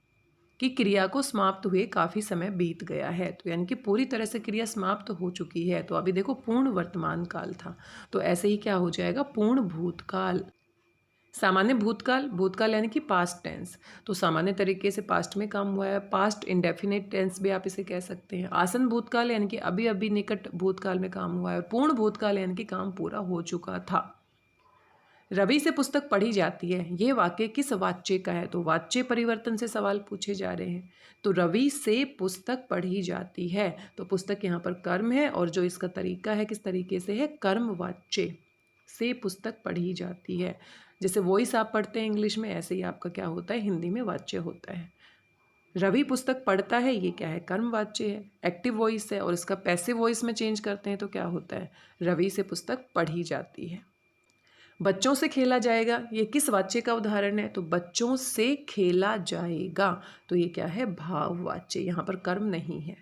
कि क्रिया को समाप्त हुए काफ़ी समय बीत गया है, तो यानी कि पूरी तरह से क्रिया समाप्त हो चुकी है। तो अभी देखो पूर्ण वर्तमान काल था, तो ऐसे ही क्या हो जाएगा, पूर्ण भूतकाल। सामान्य भूतकाल, भूतकाल यानी कि पास्ट टेंस, तो सामान्य तरीके से पास्ट में काम हुआ है। पास्ट इंडेफिनिट टेंस भी आप इसे कह सकते हैं। आसन भूतकाल यानी कि अभी अभी निकट भूतकाल में काम हुआ है। और पूर्ण भूतकाल यानी कि काम पूरा हो चुका था। रवि से पुस्तक पढ़ी जाती है, ये वाक्य किस वाच्य का है? तो वाच्य परिवर्तन से सवाल पूछे जा रहे हैं। तो रवि से पुस्तक पढ़ी जाती है, तो पुस्तक यहाँ पर कर्म है और जो इसका तरीका है किस तरीके से है, कर्म वाच्य से पुस्तक पढ़ी जाती है। जैसे वॉइस आप पढ़ते हैं इंग्लिश में, ऐसे ही आपका क्या होता है, हिंदी में वाच्य होता है। रवि पुस्तक पढ़ता है, ये क्या है, कर्म वाच्य है, एक्टिव वॉइस है। और इसका पैसिव वॉइस में चेंज करते हैं तो क्या होता है, रवि से पुस्तक पढ़ी जाती है। बच्चों से खेला जाएगा, ये किस वाच्य का उदाहरण है? तो बच्चों से खेला जाएगा, तो ये क्या है, भाव वाच्य, यहाँ पर कर्म नहीं है।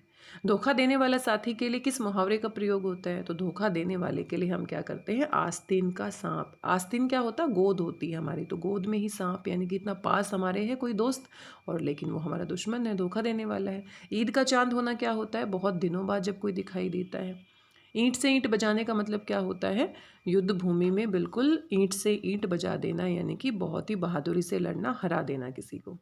धोखा देने वाला साथी के लिए किस मुहावरे का प्रयोग होता है? तो धोखा देने वाले के लिए हम क्या करते हैं, आस्तीन का सांप। आस्तीन क्या होता है, गोद होती है हमारी, तो गोद में ही सांप, यानी कि इतना पास हमारे है कोई दोस्त और लेकिन वो हमारा दुश्मन है, धोखा देने वाला है। ईद का चांद होना क्या होता है, बहुत दिनों बाद जब कोई दिखाई देता है। ईंट से ईंट बजाने का मतलब क्या होता है, युद्ध भूमि में बिल्कुल ईंट से ईंट बजा देना, यानी कि बहुत ही बहादुरी से लड़ना, हरा देना किसी को।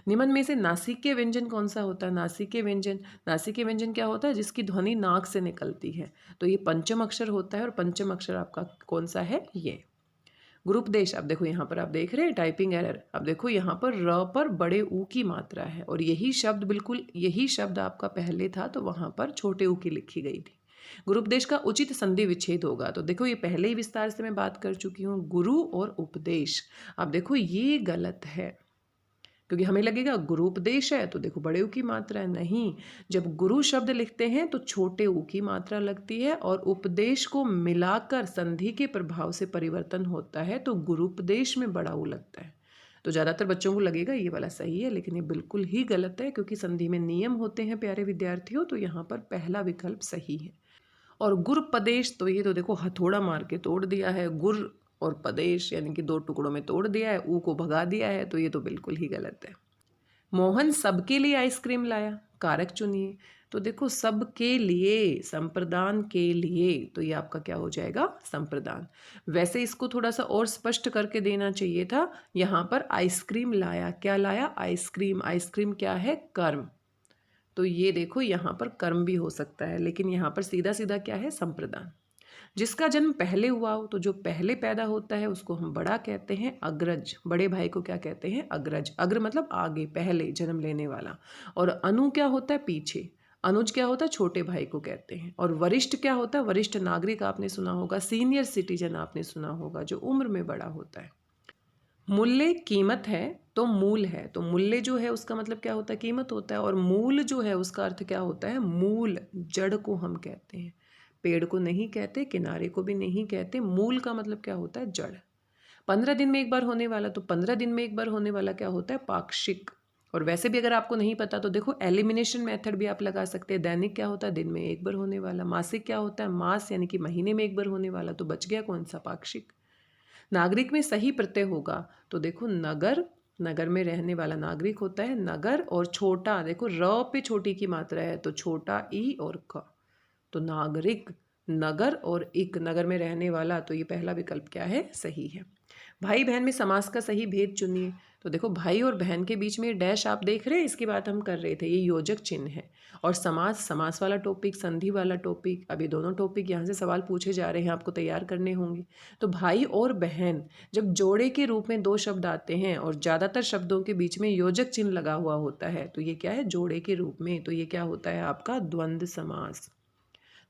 निम्न में से नासिक व्यंजन कौन सा होता है? नासिक व्यंजन क्या होता है, जिसकी ध्वनि नाक से निकलती है, तो ये पंचम अक्षर होता है। और पंचम अक्षर आपका कौन सा है, ये ग्रुपदेश। अब देखो यहाँ पर आप देख रहे हैं टाइपिंग एरर। अब देखो यहाँ पर र पर बड़े ऊ की मात्रा है और यही शब्द, बिल्कुल यही शब्द आपका पहले था, तो वहाँ पर छोटे ऊ की लिखी गई थी। गुरुपदेश का उचित संधि विच्छेद होगा, तो देखो ये पहले ही विस्तार से मैं बात कर चुकी हूँ, गुरु और उपदेश। अब देखो ये गलत है, क्योंकि हमें लगेगा गुरुपदेश है तो देखो बड़े ऊ की मात्रा है, नहीं। जब गुरु शब्द लिखते हैं तो छोटे ऊ की मात्रा लगती है और उपदेश को मिलाकर संधि के प्रभाव से परिवर्तन होता है, तो गुरुपदेश में बड़ा ऊ लगता है। तो ज़्यादातर बच्चों को लगेगा ये वाला सही है, लेकिन ये बिल्कुल ही गलत है, क्योंकि संधि में नियम होते हैं प्यारे विद्यार्थियों। तो यहाँ पर पहला विकल्प सही है। और गुरपदेश, तो ये तो देखो हथौड़ा मार के तोड़ दिया है, गुर और पदेश यानी कि दो टुकड़ों में तोड़ दिया है, ऊ को भगा दिया है, तो ये तो बिल्कुल ही गलत है। मोहन सबके लिए आइसक्रीम लाया, कारक चुनिए। तो देखो सबके लिए, संप्रदान के लिए, तो ये आपका क्या हो जाएगा, संप्रदान। वैसे इसको थोड़ा सा और स्पष्ट करके देना चाहिए था, यहाँ पर आइसक्रीम लाया, क्या लाया, आइसक्रीम। आइसक्रीम क्या है, कर्म, तो ये देखो यहाँ पर कर्म भी हो सकता है, लेकिन यहाँ पर सीधा सीधा क्या है, संप्रदान। जिसका जन्म पहले हुआ हो, तो जो पहले पैदा होता है उसको हम बड़ा कहते हैं, अग्रज। बड़े भाई को क्या कहते हैं, अग्रज। अग्र मतलब आगे, पहले जन्म लेने वाला। और अनु क्या होता है, पीछे। अनुज क्या होता है, छोटे भाई को कहते हैं। और वरिष्ठ क्या होता है, वरिष्ठ नागरिक आपने सुना होगा, सीनियर सिटीजन आपने सुना होगा, जो उम्र में बड़ा होता है। मूल्य कीमत है तो मूल है, तो मूल्य जो है उसका मतलब क्या होता है, कीमत होता है। और मूल जो है उसका अर्थ क्या होता है, मूल, जड़ को हम कहते हैं, पेड़ को नहीं कहते, किनारे को भी नहीं कहते। मूल का मतलब क्या होता है, जड़। 15 दिन में एक बार होने वाला, तो 15 दिन में एक बार होने वाला क्या होता है, पाक्षिक। और वैसे भी अगर आपको नहीं पता तो देखो एलिमिनेशन मेथड भी आप लगा सकते हैं। दैनिक क्या होता है, दिन में एक बार होने वाला। मासिक क्या होता है, मास यानी कि महीने में एक बार होने वाला, तो बच गया कौन सा, पाक्षिक। नागरिक में सही प्रत्यय होगा, तो देखो नगर, नगर में रहने वाला नागरिक होता है नगर। और छोटा, देखो र पे छोटी की मात्रा है, तो छोटा ई और क, तो नागरिक, नगर और इक, नगर में रहने वाला, तो ये पहला विकल्प क्या है, सही है। भाई बहन में समास का सही भेद चुनिए, तो देखो भाई और बहन के बीच में डैश आप देख रहे हैं, इसकी बात हम कर रहे थे, ये योजक चिन्ह है। और समास, समास वाला टॉपिक, संधि वाला टॉपिक, अभी दोनों टॉपिक यहाँ से सवाल पूछे जा रहे हैं, आपको तैयार करने होंगे। तो भाई और बहन जब जोड़े के रूप में दो शब्द आते हैं और ज़्यादातर शब्दों के बीच में योजक चिन्ह लगा हुआ होता है, तो ये क्या है, जोड़े के रूप में, तो ये क्या होता है आपका, द्वंद्व समास।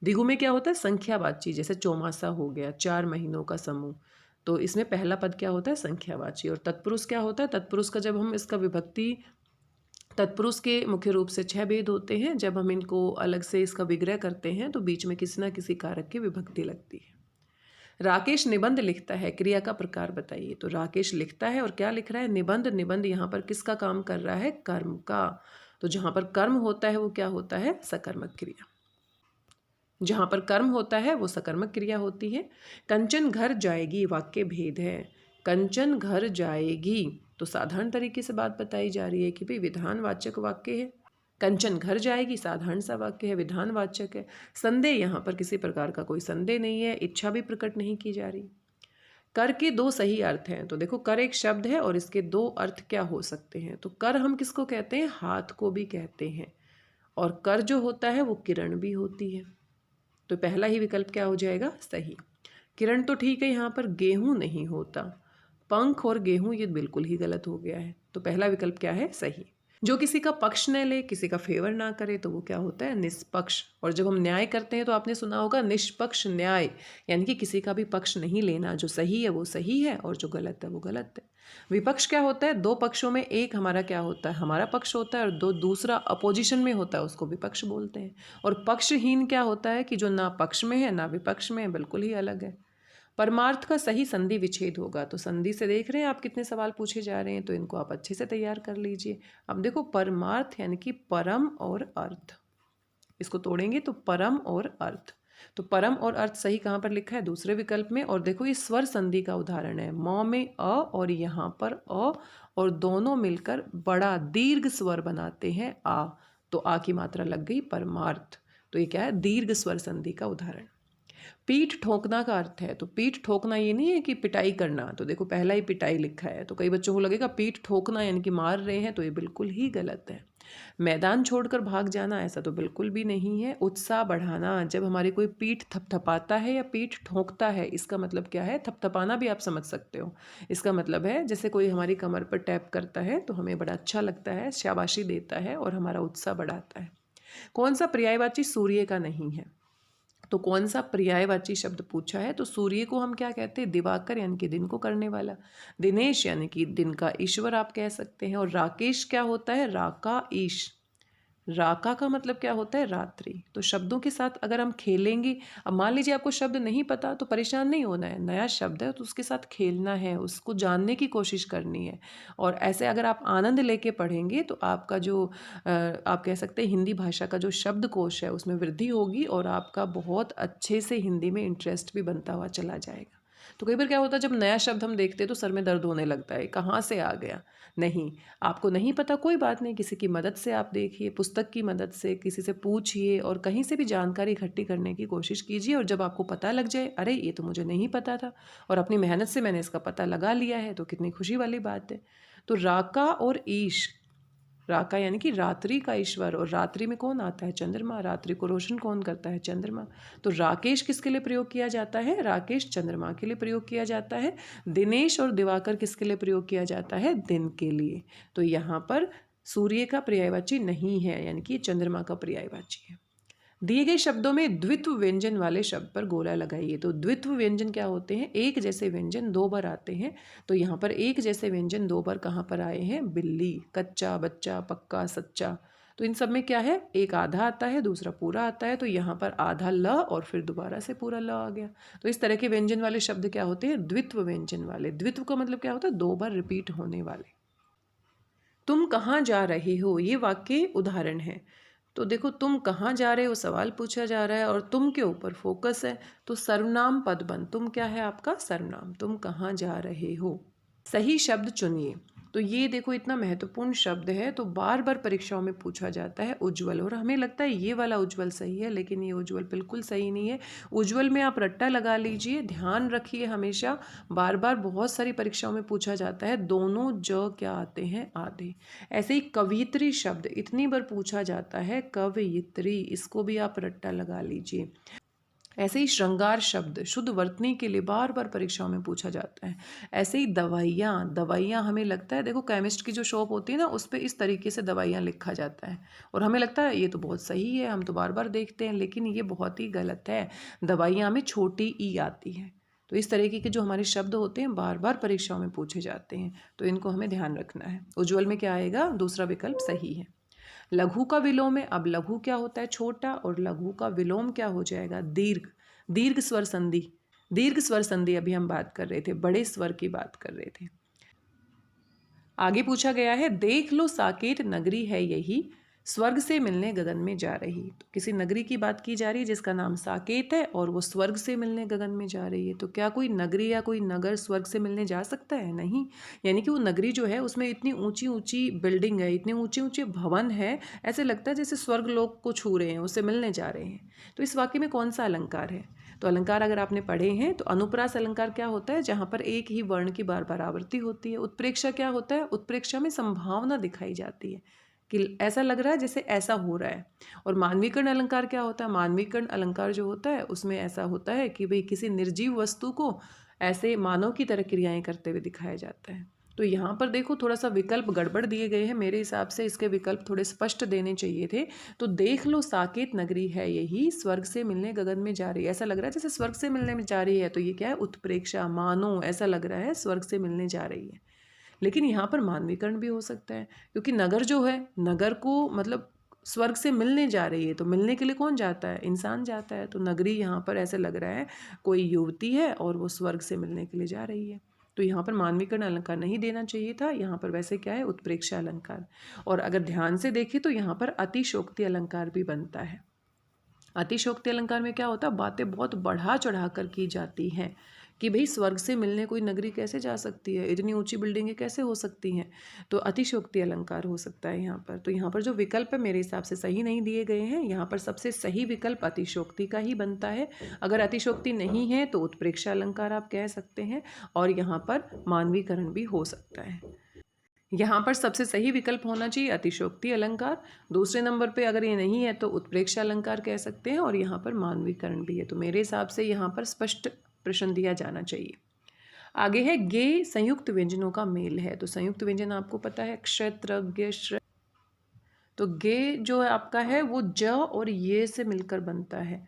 द्विगु में क्या होता है, संख्यावाची, जैसे चौमासा हो गया, 4 महीनों का समूह, तो इसमें पहला पद क्या होता है, संख्यावाची। और तत्पुरुष क्या होता है, तत्पुरुष का जब हम इसका विभक्ति, तत्पुरुष के मुख्य रूप से 6 भेद होते हैं, जब हम इनको अलग से इसका विग्रह करते हैं तो बीच में किसी ना किसी कारक की विभक्ति लगती है। राकेश निबंध लिखता है, क्रिया का प्रकार बताइए। तो राकेश लिखता है और क्या लिख रहा है, निबंध। निबंध यहाँ पर किसका काम कर रहा है, कर्म का। तो जहाँ पर कर्म होता है वो क्या होता है, सकर्मक क्रिया। जहाँ पर कर्म होता है वो सकर्मक क्रिया होती है। कंचन घर जाएगी, वाक्य भेद है। कंचन घर जाएगी, तो साधारण तरीके से बात बताई जा रही है कि भाई विधानवाचक वाक्य है। कंचन घर जाएगी साधारण सा वाक्य है, विधानवाचक है। संदेह, यहाँ पर किसी प्रकार का कोई संदेह नहीं है, इच्छा भी प्रकट नहीं की जा रही। कर के दो सही अर्थ हैं। तो देखो कर एक शब्द है और इसके दो अर्थ क्या हो सकते हैं। तो कर हम किसको कहते हैं, हाथ को भी कहते हैं, और कर जो होता है वो किरण भी होती है। तो पहला ही विकल्प क्या हो जाएगा, सही। किरण तो ठीक है, यहाँ पर गेहूं नहीं होता, पंख और गेहूं ये बिल्कुल ही गलत हो गया है। तो पहला विकल्प क्या है, सही। जो किसी का पक्ष न ले, किसी का फेवर ना करे, तो वो क्या होता है, निष्पक्ष। और जब हम न्याय करते हैं तो आपने सुना होगा निष्पक्ष न्याय, यानी कि किसी का भी पक्ष नहीं लेना, जो सही है वो सही है और जो गलत है वो गलत है। विपक्ष क्या होता है, दो पक्षों में एक हमारा क्या होता है, हमारा पक्ष होता है, और दो दूसरा अपोजिशन में होता है, उसको विपक्ष बोलते हैं। और पक्षहीन क्या होता है कि जो ना पक्ष में है ना विपक्ष में है, बिल्कुल ही अलग है। परमार्थ का सही संधि विच्छेद होगा। तो संधि से देख रहे हैं आप कितने सवाल पूछे जा रहे हैं, तो इनको आप अच्छे से तैयार कर लीजिए। अब देखो परमार्थ यानी कि परम और अर्थ, इसको तोड़ेंगे तो परम और अर्थ। तो परम और अर्थ सही कहाँ पर लिखा है, दूसरे विकल्प में। और देखो ये स्वर संधि का उदाहरण है, म में अ और यहाँ पर अ, और दोनों मिलकर बड़ा दीर्घ स्वर बनाते हैं आ, तो आ की मात्रा लग गई परमार्थ। तो ये क्या है, दीर्घ स्वर संधि का उदाहरण। पीठ ठोकना का अर्थ है, तो पीठ ठोकना ये नहीं है कि पिटाई करना। तो देखो पहला ही पिटाई लिखा है, तो कई बच्चों को लगेगा पीठ ठोकना यानी कि मार रहे हैं, तो ये बिल्कुल ही गलत है। मैदान छोड़कर भाग जाना, ऐसा तो बिल्कुल भी नहीं है। उत्साह बढ़ाना, जब हमारी कोई पीठ थपथपाता है या पीठ ठोकता है, इसका मतलब क्या है, थपथपाना भी आप समझ सकते हो। इसका मतलब है जैसे कोई हमारी कमर पर टैप करता है तो हमें बड़ा अच्छा लगता है, शाबाशी देता है और हमारा उत्साह बढ़ाता है। कौन सा पर्यायवाची सूर्य का नहीं है, तो कौन सा पर्यायवाची शब्द पूछा है, तो सूर्य को हम क्या कहते हैं, दिवाकर यानी कि दिन को करने वाला। दिनेश यानी कि दिन का ईश्वर आप कह सकते हैं। और राकेश क्या होता है, राका ईश। राका का मतलब क्या होता है, रात्रि। तो शब्दों के साथ अगर हम खेलेंगे, अब मान लीजिए आपको शब्द नहीं पता तो परेशान नहीं होना है, नया शब्द है तो उसके साथ खेलना है, उसको जानने की कोशिश करनी है। और ऐसे अगर आप आनंद लेके पढ़ेंगे तो आपका जो आप कह सकते हैं हिंदी भाषा का जो शब्दकोश है उसमें वृद्धि होगी और आपका बहुत अच्छे से हिंदी में इंटरेस्ट भी बनता हुआ चला जाएगा। तो कई बार क्या होता है, जब नया शब्द हम देखते हैं तो सर में दर्द होने लगता है, कहाँ से आ गया। नहीं, आपको नहीं पता कोई बात नहीं, किसी की मदद से आप देखिए, पुस्तक की मदद से किसी से पूछिए और कहीं से भी जानकारी इकट्ठी करने की कोशिश कीजिए। और जब आपको पता लग जाए, अरे ये तो मुझे नहीं पता था और अपनी मेहनत से मैंने इसका पता लगा लिया है, तो कितनी खुशी वाली बात है। तो राका और ईश, राका यानी कि रात्रि का ईश्वर, और रात्रि में कौन आता है, चंद्रमा। रात्रि को रोशन कौन करता है, चंद्रमा। तो राकेश किसके लिए प्रयोग किया जाता है, राकेश चंद्रमा के लिए प्रयोग किया जाता है। दिनेश और दिवाकर किसके लिए प्रयोग किया जाता है, दिन के लिए। तो यहाँ पर सूर्य का पर्यायवाची नहीं है, यानी कि चंद्रमा का पर्यायवाची है। दिए गए शब्दों में द्वित्व व्यंजन वाले शब्द पर गोला लगाइए। तो द्वित्व व्यंजन क्या होते हैं, एक जैसे व्यंजन दो बार आते हैं। तो यहाँ पर एक जैसे व्यंजन दो बार कहाँ पर आए हैं, बिल्ली, कच्चा, बच्चा, पक्का, सच्चा। तो इन सब में क्या है, एक आधा आता है, दूसरा पूरा आता है। तो यहाँ पर आधा ल और फिर दोबारा से पूरा ल आ गया। तो इस तरह के व्यंजन वाले शब्द क्या होते हैं, द्वित्व व्यंजन वाले। द्वित्व का मतलब क्या होता है, दो बार रिपीट होने वाले। तुम कहाँ जा रहे हो, ये वाक्य उदाहरण है। तो देखो तुम कहाँ जा रहे हो सवाल पूछा जा रहा है और तुम के ऊपर फोकस है। तो सर्वनाम पदबंध, तुम क्या है आपका सर्वनाम, तुम कहाँ जा रहे हो। सही शब्द चुनिए। तो ये देखो इतना महत्वपूर्ण शब्द है, तो बार बार परीक्षाओं में पूछा जाता है उज्ज्वल, और हमें लगता है ये वाला उज्ज्वल सही है, लेकिन ये उज्ज्वल बिल्कुल सही नहीं है। उज्ज्वल में आप रट्टा लगा लीजिए, ध्यान रखिए हमेशा, बार बार बहुत सारी परीक्षाओं में पूछा जाता है दोनों ज क्या आते हैं, आधे। ऐसे ही कवियत्री शब्द इतनी बार पूछा जाता है, कवियत्री, इसको भी आप रट्टा लगा लीजिए। ऐसे ही श्रृंगार शब्द शुद्ध वर्तनी के लिए बार बार परीक्षाओं में पूछा जाता है। ऐसे ही दवाइयाँ, दवाइयाँ हमें लगता है, देखो केमिस्ट की जो शॉप होती है ना, उस पर इस तरीके से दवाइयाँ लिखा जाता है और हमें लगता है ये तो बहुत सही है, हम तो बार बार देखते हैं, लेकिन ये बहुत ही गलत है। दवाइयाँ में छोटी ई आती है। तो इस तरीके के जो हमारे शब्द होते हैं बार बार परीक्षाओं में पूछे जाते हैं, तो इनको हमें ध्यान रखना है। उज्ज्वल में क्या आएगा, दूसरा विकल्प सही है। लघु का विलोम है, अब लघु क्या होता है, छोटा, और लघु का विलोम क्या हो जाएगा, दीर्घ। दीर्घ स्वर संधि, दीर्घ स्वर संधि अभी हम बात कर रहे थे, बड़े स्वर की बात कर रहे थे। आगे पूछा गया है, देख लो साकेत नगरी है यही, स्वर्ग से मिलने गगन में जा रही। तो किसी नगरी की बात की जा रही है जिसका नाम साकेत है और वो स्वर्ग से मिलने गगन में जा रही है। तो क्या कोई नगरी या कोई नगर स्वर्ग से मिलने जा सकता है? नहीं। यानी कि वो नगरी जो है उसमें इतनी ऊंची ऊंची बिल्डिंग है, इतने ऊंचे ऊंचे भवन है, ऐसे लगता है जैसे स्वर्ग लोक को छू रहे हैं, उससे मिलने जा रहे हैं। तो इस वाक्य में कौन सा अलंकार है? तो अलंकार अगर आपने पढ़े हैं तो अनुप्रास अलंकार क्या होता है? जहाँ पर एक ही वर्ण की बार बार आवृत्ति होती है। उत्प्रेक्षा क्या होता है? उत्प्रेक्षा में संभावना दिखाई जाती है कि ऐसा लग रहा है जैसे ऐसा हो रहा है। और मानवीकरण अलंकार क्या होता है? मानवीकरण अलंकार जो होता है उसमें ऐसा होता है कि भाई किसी निर्जीव वस्तु को ऐसे मानव की तरह क्रियाएं करते हुए दिखाया जाता है। तो यहाँ पर देखो थोड़ा सा विकल्प गड़बड़ दिए गए हैं, मेरे हिसाब से इसके विकल्प थोड़े स्पष्ट देने चाहिए थे। तो देख लो, साकेत नगरी है यही, स्वर्ग से मिलने गगन में जा रही है। ऐसा लग रहा है जैसे स्वर्ग से मिलने में जा रही है, तो ये क्या है? उत्प्रेक्षा, मानो ऐसा लग रहा है स्वर्ग से मिलने जा रही है। लेकिन यहाँ पर मानवीकरण भी हो सकता है, क्योंकि नगर जो है, नगर को मतलब स्वर्ग से मिलने जा रही है, तो मिलने के लिए कौन जाता है? इंसान जाता है। तो नगरी यहाँ पर ऐसे लग रहा है कोई युवती है और वो स्वर्ग से मिलने के लिए जा रही है। तो यहाँ पर मानवीकरण अलंकार नहीं देना चाहिए था, यहाँ पर वैसे क्या है? उत्प्रेक्षा अलंकार। और अगर ध्यान से देखें तो यहाँ पर अतिशोक्ति अलंकार भी बनता है। अतिशोक्ति अलंकार में क्या होता है? बातें बहुत बढ़ा चढ़ा कर की जाती हैं कि भाई स्वर्ग से मिलने कोई नगरी कैसे जा सकती है, इतनी ऊंची बिल्डिंगें कैसे हो सकती हैं। तो अतिशोक्ति अलंकार हो सकता है यहाँ पर। तो यहाँ पर जो विकल्प है मेरे हिसाब से सही नहीं दिए गए हैं। यहाँ पर सबसे सही विकल्प अतिशोक्ति का ही बनता है। अगर अतिशोक्ति नहीं है तो उत्प्रेक्षा अलंकार आप कह सकते हैं, और यहाँ पर मानवीकरण भी हो सकता है। यहाँ पर सबसे सही विकल्प होना चाहिए अतिशोक्ति अलंकार। दूसरे नंबर पे अगर ये नहीं है तो उत्प्रेक्षा अलंकार कह सकते हैं, और यहाँ पर मानवीकरण भी है। तो मेरे हिसाब से यहाँ पर स्पष्ट प्रश्न दिया जाना चाहिए। आगे है गे संयुक्त व्यंजनों का मेल है। तो संयुक्त व्यंजन आपको पता है क्षत्रज्ञ श्र। तो गे जो है आपका है वो ज और ये से मिलकर बनता है,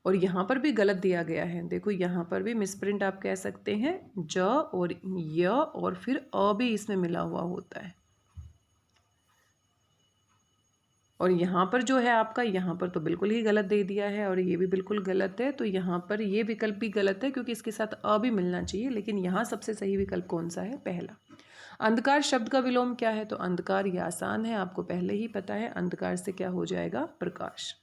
और यहाँ पर भी गलत दिया गया है। देखो यहाँ पर भी मिसप्रिंट आप कह सकते हैं, ज और य और फिर अ भी इसमें मिला हुआ होता है। और यहाँ पर जो है आपका, यहाँ पर तो बिल्कुल ही गलत दे दिया है, और ये भी बिल्कुल गलत है। तो यहाँ पर ये विकल्प भी गलत है क्योंकि इसके साथ अ भी मिलना चाहिए। लेकिन यहाँ सबसे सही विकल्प कौन सा है? पहला। अंधकार शब्द का विलोम क्या है? तो अंधकार, ये आसान है, आपको पहले ही पता है। अंधकार से क्या हो जाएगा? प्रकाश।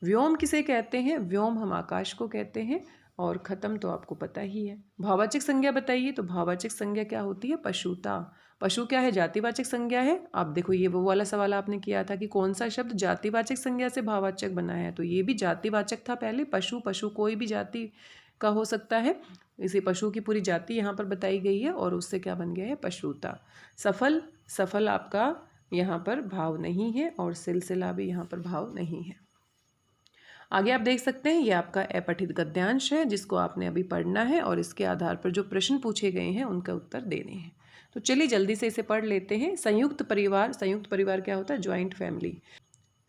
व्योम किसे कहते हैं? व्योम हम आकाश को कहते हैं। और खत्म तो आपको पता ही है। भाववाचक संज्ञा बताइए। तो भाववाचक संज्ञा क्या होती है? पशुता। पशु क्या है? जातिवाचक संज्ञा है। आप देखो ये वो वाला सवाल आपने किया था कि कौन सा शब्द जातिवाचक संज्ञा से भाववाचक बना है, तो ये भी जातिवाचक था पहले। पशु, पशु कोई भी जाति का हो सकता है। इसे पशु की पूरी जाति यहाँ पर बताई गई है, और उससे क्या बन गया है? पशुता। सफल, सफल आपका यहाँ पर भाव नहीं है, और सिलसिला भी यहाँ पर भाव नहीं है। आगे आप देख सकते हैं ये आपका अपठित गद्यांश है जिसको आपने अभी पढ़ना है, और इसके आधार पर जो प्रश्न पूछे गए हैं उनका उत्तर देने हैं। तो चलिए जल्दी से इसे पढ़ लेते हैं। संयुक्त परिवार, संयुक्त परिवार क्या होता है? Joint family.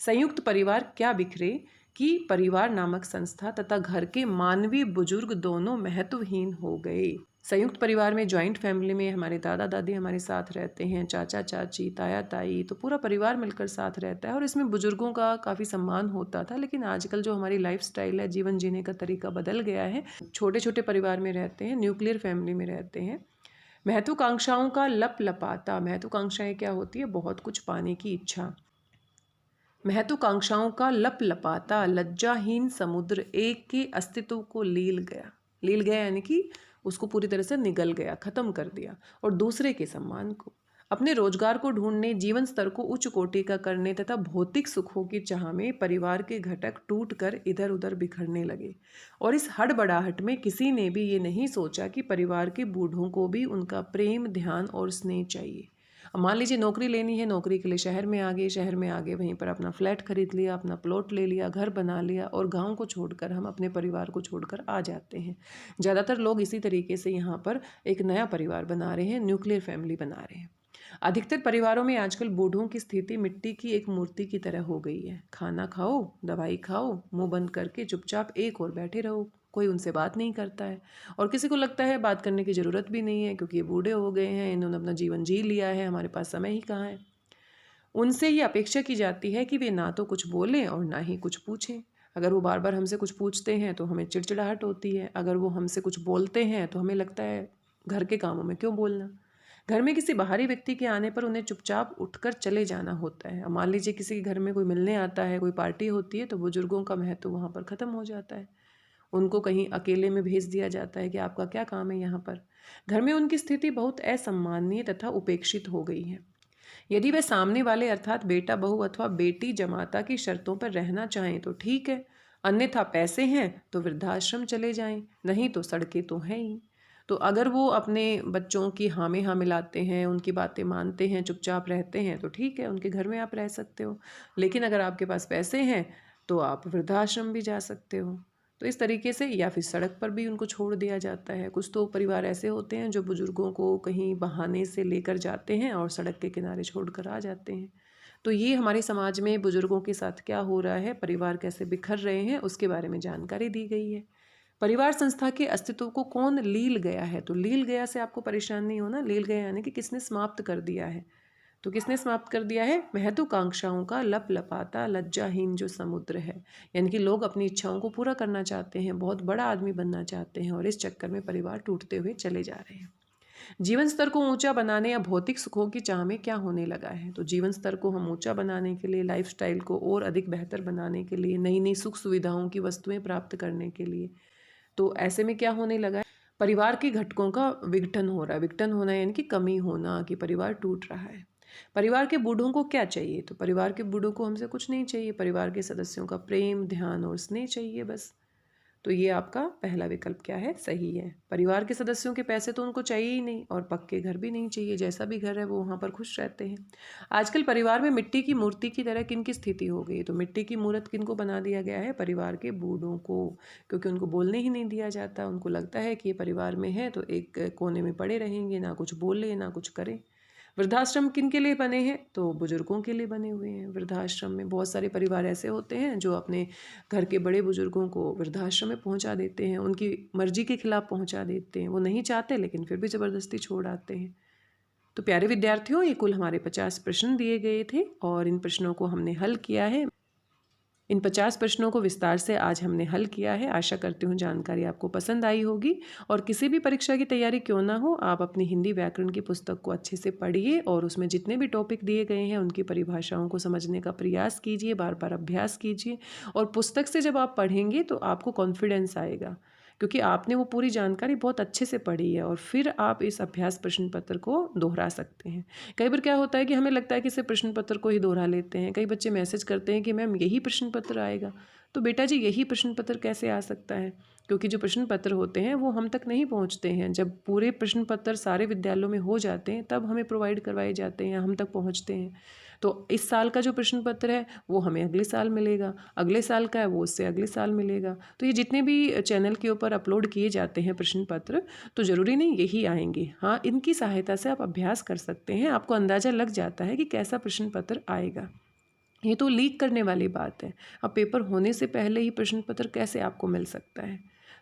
संयुक्त परिवार क्या बिखरे कि परिवार नामक संस्था तथा घर के मानवीय बुजुर्ग दोनों महत्वहीन हो गए। संयुक्त परिवार में, ज्वाइंट फैमिली में हमारे दादा दादी हमारे साथ रहते हैं, चाचा चाची, ताया ताई, तो पूरा परिवार मिलकर साथ रहता है, और इसमें बुजुर्गों का काफ़ी सम्मान होता था। लेकिन आजकल जो हमारी लाइफस्टाइल है, जीवन जीने का तरीका बदल गया है। छोटे छोटे परिवार में रहते हैं, न्यूक्लियर फैमिली में रहते हैं। महत्वाकांक्षाओं का लप लपाता। महत्वाकांक्षाएं क्या होती है? बहुत कुछ पाने की इच्छा। महत्वाकांक्षाओं का लप लपाता लज्जाहीन समुद्र एक के अस्तित्व को लील गया। लील गया यानी कि उसको पूरी तरह से निगल गया, खत्म कर दिया। और दूसरे के सम्मान को, अपने रोजगार को ढूंढने, जीवन स्तर को उच्च कोटि का करने तथा भौतिक सुखों की चाह में परिवार के घटक टूट कर इधर उधर बिखरने लगे। और इस हड़बड़ाहट में किसी ने भी ये नहीं सोचा कि परिवार के बूढ़ों को भी उनका प्रेम, ध्यान और स्नेह चाहिए। अब मान लीजिए नौकरी लेनी है, नौकरी के लिए शहर में आ गए, शहर में आ गए, वहीं पर अपना फ्लैट खरीद लिया, अपना प्लॉट ले लिया, घर बना लिया, और गांव को छोड़कर हम अपने परिवार को छोड़कर आ जाते हैं। ज़्यादातर लोग इसी तरीके से यहाँ पर एक नया परिवार बना रहे हैं, न्यूक्लियर फैमिली बना रहे हैं। अधिकतर परिवारों में आजकल बूढ़ों की स्थिति मिट्टी की एक मूर्ति की तरह हो गई है। खाना खाओ, दवाई खाओ, मुंह बंद करके चुपचाप एक और बैठे रहो, कोई उनसे बात नहीं करता है। और किसी को लगता है बात करने की ज़रूरत भी नहीं है क्योंकि ये बूढ़े हो गए हैं, इन्होंने अपना जीवन जी लिया है, हमारे पास समय ही कहाँ है। उनसे ये अपेक्षा की जाती है कि वे ना तो कुछ बोलें और ना ही कुछ पूछें। अगर वो बार बार हमसे कुछ पूछते हैं तो हमें चिड़चिड़ाहट होती है, अगर वो हमसे कुछ बोलते हैं तो हमें लगता है घर के कामों में क्यों बोलना। घर में किसी बाहरी व्यक्ति के आने पर उन्हें चुपचाप उठकर चले जाना होता है। अब मान लीजिए किसी के घर में कोई मिलने आता है, कोई पार्टी होती है, तो बुजुर्गों का महत्व वहाँ पर ख़त्म हो जाता है। उनको कहीं अकेले में भेज दिया जाता है कि आपका क्या काम है यहाँ पर। घर में उनकी स्थिति बहुत असम्मानीय तथा उपेक्षित हो गई है। यदि वे सामने वाले अर्थात बेटा बहू अथवा बेटी जमाता की शर्तों पर रहना चाहें तो ठीक है, अन्यथा पैसे हैं तो वृद्धाश्रम चले जाएं, नहीं तो सड़कें तो हैं ही। तो अगर वो अपने बच्चों की हाँ में हाँ मिलाते हैं, उनकी बातें मानते हैं, चुपचाप रहते हैं, तो ठीक है, उनके घर में आप रह सकते हो। लेकिन अगर आपके पास पैसे हैं तो आप वृद्धाश्रम भी जा सकते हो। तो इस तरीके से, या फिर सड़क पर भी उनको छोड़ दिया जाता है। कुछ तो परिवार ऐसे होते हैं जो बुजुर्गों को कहीं बहाने से लेकर जाते हैं और सड़क के किनारे छोड़कर आ जाते हैं। तो ये हमारे समाज में बुजुर्गों के साथ क्या हो रहा है, परिवार कैसे बिखर रहे हैं, उसके बारे में जानकारी दी गई है। परिवार संस्था के अस्तित्व को कौन लील गया है, तो लील गया से आपको परेशान नहीं होना। लील गया यानी कि किसने समाप्त कर दिया है। तो किसने समाप्त कर दिया है? महत्वाकांक्षाओं का लपलपाता लज्जाहीन जो समुद्र है। यानी कि लोग अपनी इच्छाओं को पूरा करना चाहते हैं, बहुत बड़ा आदमी बनना चाहते हैं, और इस चक्कर में परिवार टूटते हुए चले जा रहे हैं। जीवन स्तर को ऊंचा बनाने या भौतिक सुखों की चाह में क्या होने लगा है, तो जीवन स्तर को हम ऊंचा बनाने के लिए, लाइफस्टाइल को और अधिक बेहतर बनाने के लिए, नई नई सुख सुविधाओं की वस्तुएं प्राप्त करने के लिए, तो ऐसे में क्या होने लगा है, परिवार के घटकों का विघटन हो रहा है। विघटन होना यानी कि कमी होना, कि परिवार टूट रहा है। परिवार के बूढ़ों को क्या चाहिए, तो परिवार के बूढ़ों को हमसे कुछ नहीं चाहिए, परिवार के सदस्यों का प्रेम, ध्यान और स्नेह चाहिए बस। तो ये आपका पहला विकल्प क्या है, सही है। परिवार के सदस्यों के पैसे तो उनको चाहिए ही नहीं, और पक्के घर भी नहीं चाहिए। जैसा भी घर है वो वहाँ पर खुश रहते हैं। आजकल परिवार में मिट्टी की मूर्ति की तरह किन की स्थिति हो गई, तो मिट्टी की मूर्त किन को बना दिया गया है, परिवार के बूढ़ों को, क्योंकि उनको बोलने ही नहीं दिया जाता। उनको लगता है कि ये परिवार में है तो एक कोने में पड़े रहेंगे, ना कुछ बोले ना कुछ करें। वृद्धाश्रम किन के लिए बने हैं, तो बुजुर्गों के लिए बने हुए हैं। वृद्धाश्रम में बहुत सारे परिवार ऐसे होते हैं जो अपने घर के बड़े बुजुर्गों को वृद्धाश्रम में पहुंचा देते हैं, उनकी मर्जी के खिलाफ पहुंचा देते हैं। वो नहीं चाहते लेकिन फिर भी ज़बरदस्ती छोड़ आते हैं। तो प्यारे विद्यार्थियों, ये कुल हमारे 50 प्रश्न दिए गए थे और इन प्रश्नों को हमने हल किया है। इन 50 प्रश्नों को विस्तार से आज हमने हल किया है। आशा करती हूँ जानकारी आपको पसंद आई होगी। और किसी भी परीक्षा की तैयारी क्यों ना हो, आप अपनी हिंदी व्याकरण की पुस्तक को अच्छे से पढ़िए और उसमें जितने भी टॉपिक दिए गए हैं उनकी परिभाषाओं को समझने का प्रयास कीजिए, बार बार अभ्यास कीजिए। और पुस्तक से जब आप पढ़ेंगे तो आपको कॉन्फिडेंस आएगा, क्योंकि आपने वो पूरी जानकारी बहुत अच्छे से पढ़ी है, और फिर आप इस अभ्यास प्रश्न पत्र को दोहरा सकते हैं। कई बार क्या होता है कि हमें लगता है कि सिर्फ प्रश्न पत्र को ही दोहरा लेते हैं। कई बच्चे मैसेज करते हैं कि मैम यही प्रश्न पत्र आएगा। तो बेटा जी, यही प्रश्न पत्र कैसे आ सकता है, क्योंकि जो प्रश्न पत्र होते हैं वो हम तक नहीं पहुंचते हैं। जब पूरे प्रश्न पत्र सारे विद्यालयों में हो जाते हैं तब हमें प्रोवाइड करवाए जाते हैं, हम तक पहुंचते हैं। तो इस साल का जो प्रश्न पत्र है वो हमें अगले साल मिलेगा, अगले साल का है वो उससे अगले साल मिलेगा। तो ये जितने भी चैनल के ऊपर अपलोड किए जाते हैं प्रश्न पत्र, तो ज़रूरी नहीं यही आएंगे। हाँ, इनकी सहायता से आप अभ्यास कर सकते हैं, आपको अंदाज़ा लग जाता है कि कैसा प्रश्न पत्र आएगा। ये तो लीक करने वाली बात है। अब पेपर होने से पहले ही प्रश्न पत्र कैसे आपको मिल सकता है।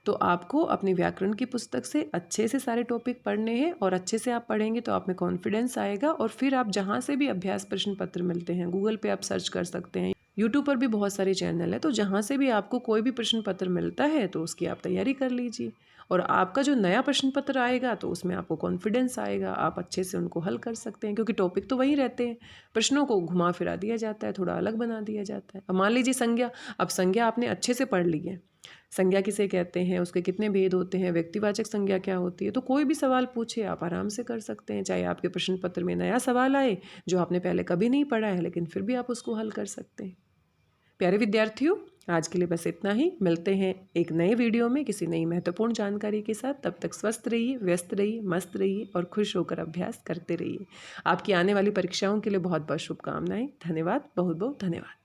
तो आपको अपनी व्याकरण की पुस्तक से अच्छे से सारे टॉपिक पढ़ने हैं, और अच्छे से आप पढ़ेंगे तो आप में कॉन्फिडेंस आएगा। और फिर आप जहाँ से भी अभ्यास प्रश्न पत्र मिलते हैं, गूगल पे आप सर्च कर सकते हैं, यूट्यूब पर भी बहुत सारे चैनल है, तो जहाँ से भी आपको कोई भी प्रश्न पत्र मिलता है तो उसकी आप तैयारी कर लीजिए। और आपका जो नया प्रश्न पत्र आएगा तो उसमें आपको कॉन्फिडेंस आएगा, आप अच्छे से उनको हल कर सकते हैं, क्योंकि टॉपिक तो वही रहते हैं। प्रश्नों को घुमा फिरा दिया जाता है, थोड़ा अलग बना दिया जाता है। अब मान लीजिए संज्ञा, अब संज्ञा आपने अच्छे से पढ़ ली है, संज्ञा किसे कहते हैं, उसके कितने भेद होते हैं, व्यक्तिवाचक संज्ञा क्या होती है, तो कोई भी सवाल पूछे आप आराम से कर सकते हैं। चाहे आपके प्रश्न पत्र में नया सवाल आए जो आपने पहले कभी नहीं पढ़ा है, लेकिन फिर भी आप उसको हल कर सकते हैं। प्यारे विद्यार्थियों, आज के लिए बस इतना ही। मिलते हैं एक नए वीडियो में किसी नई महत्वपूर्ण जानकारी के साथ। तब तक स्वस्थ रहिए, व्यस्त रहिए, मस्त रहिए और खुश होकर अभ्यास करते रहिए। आपकी आने वाली परीक्षाओं के लिए बहुत बहुत शुभकामनाएं। धन्यवाद, बहुत बहुत धन्यवाद।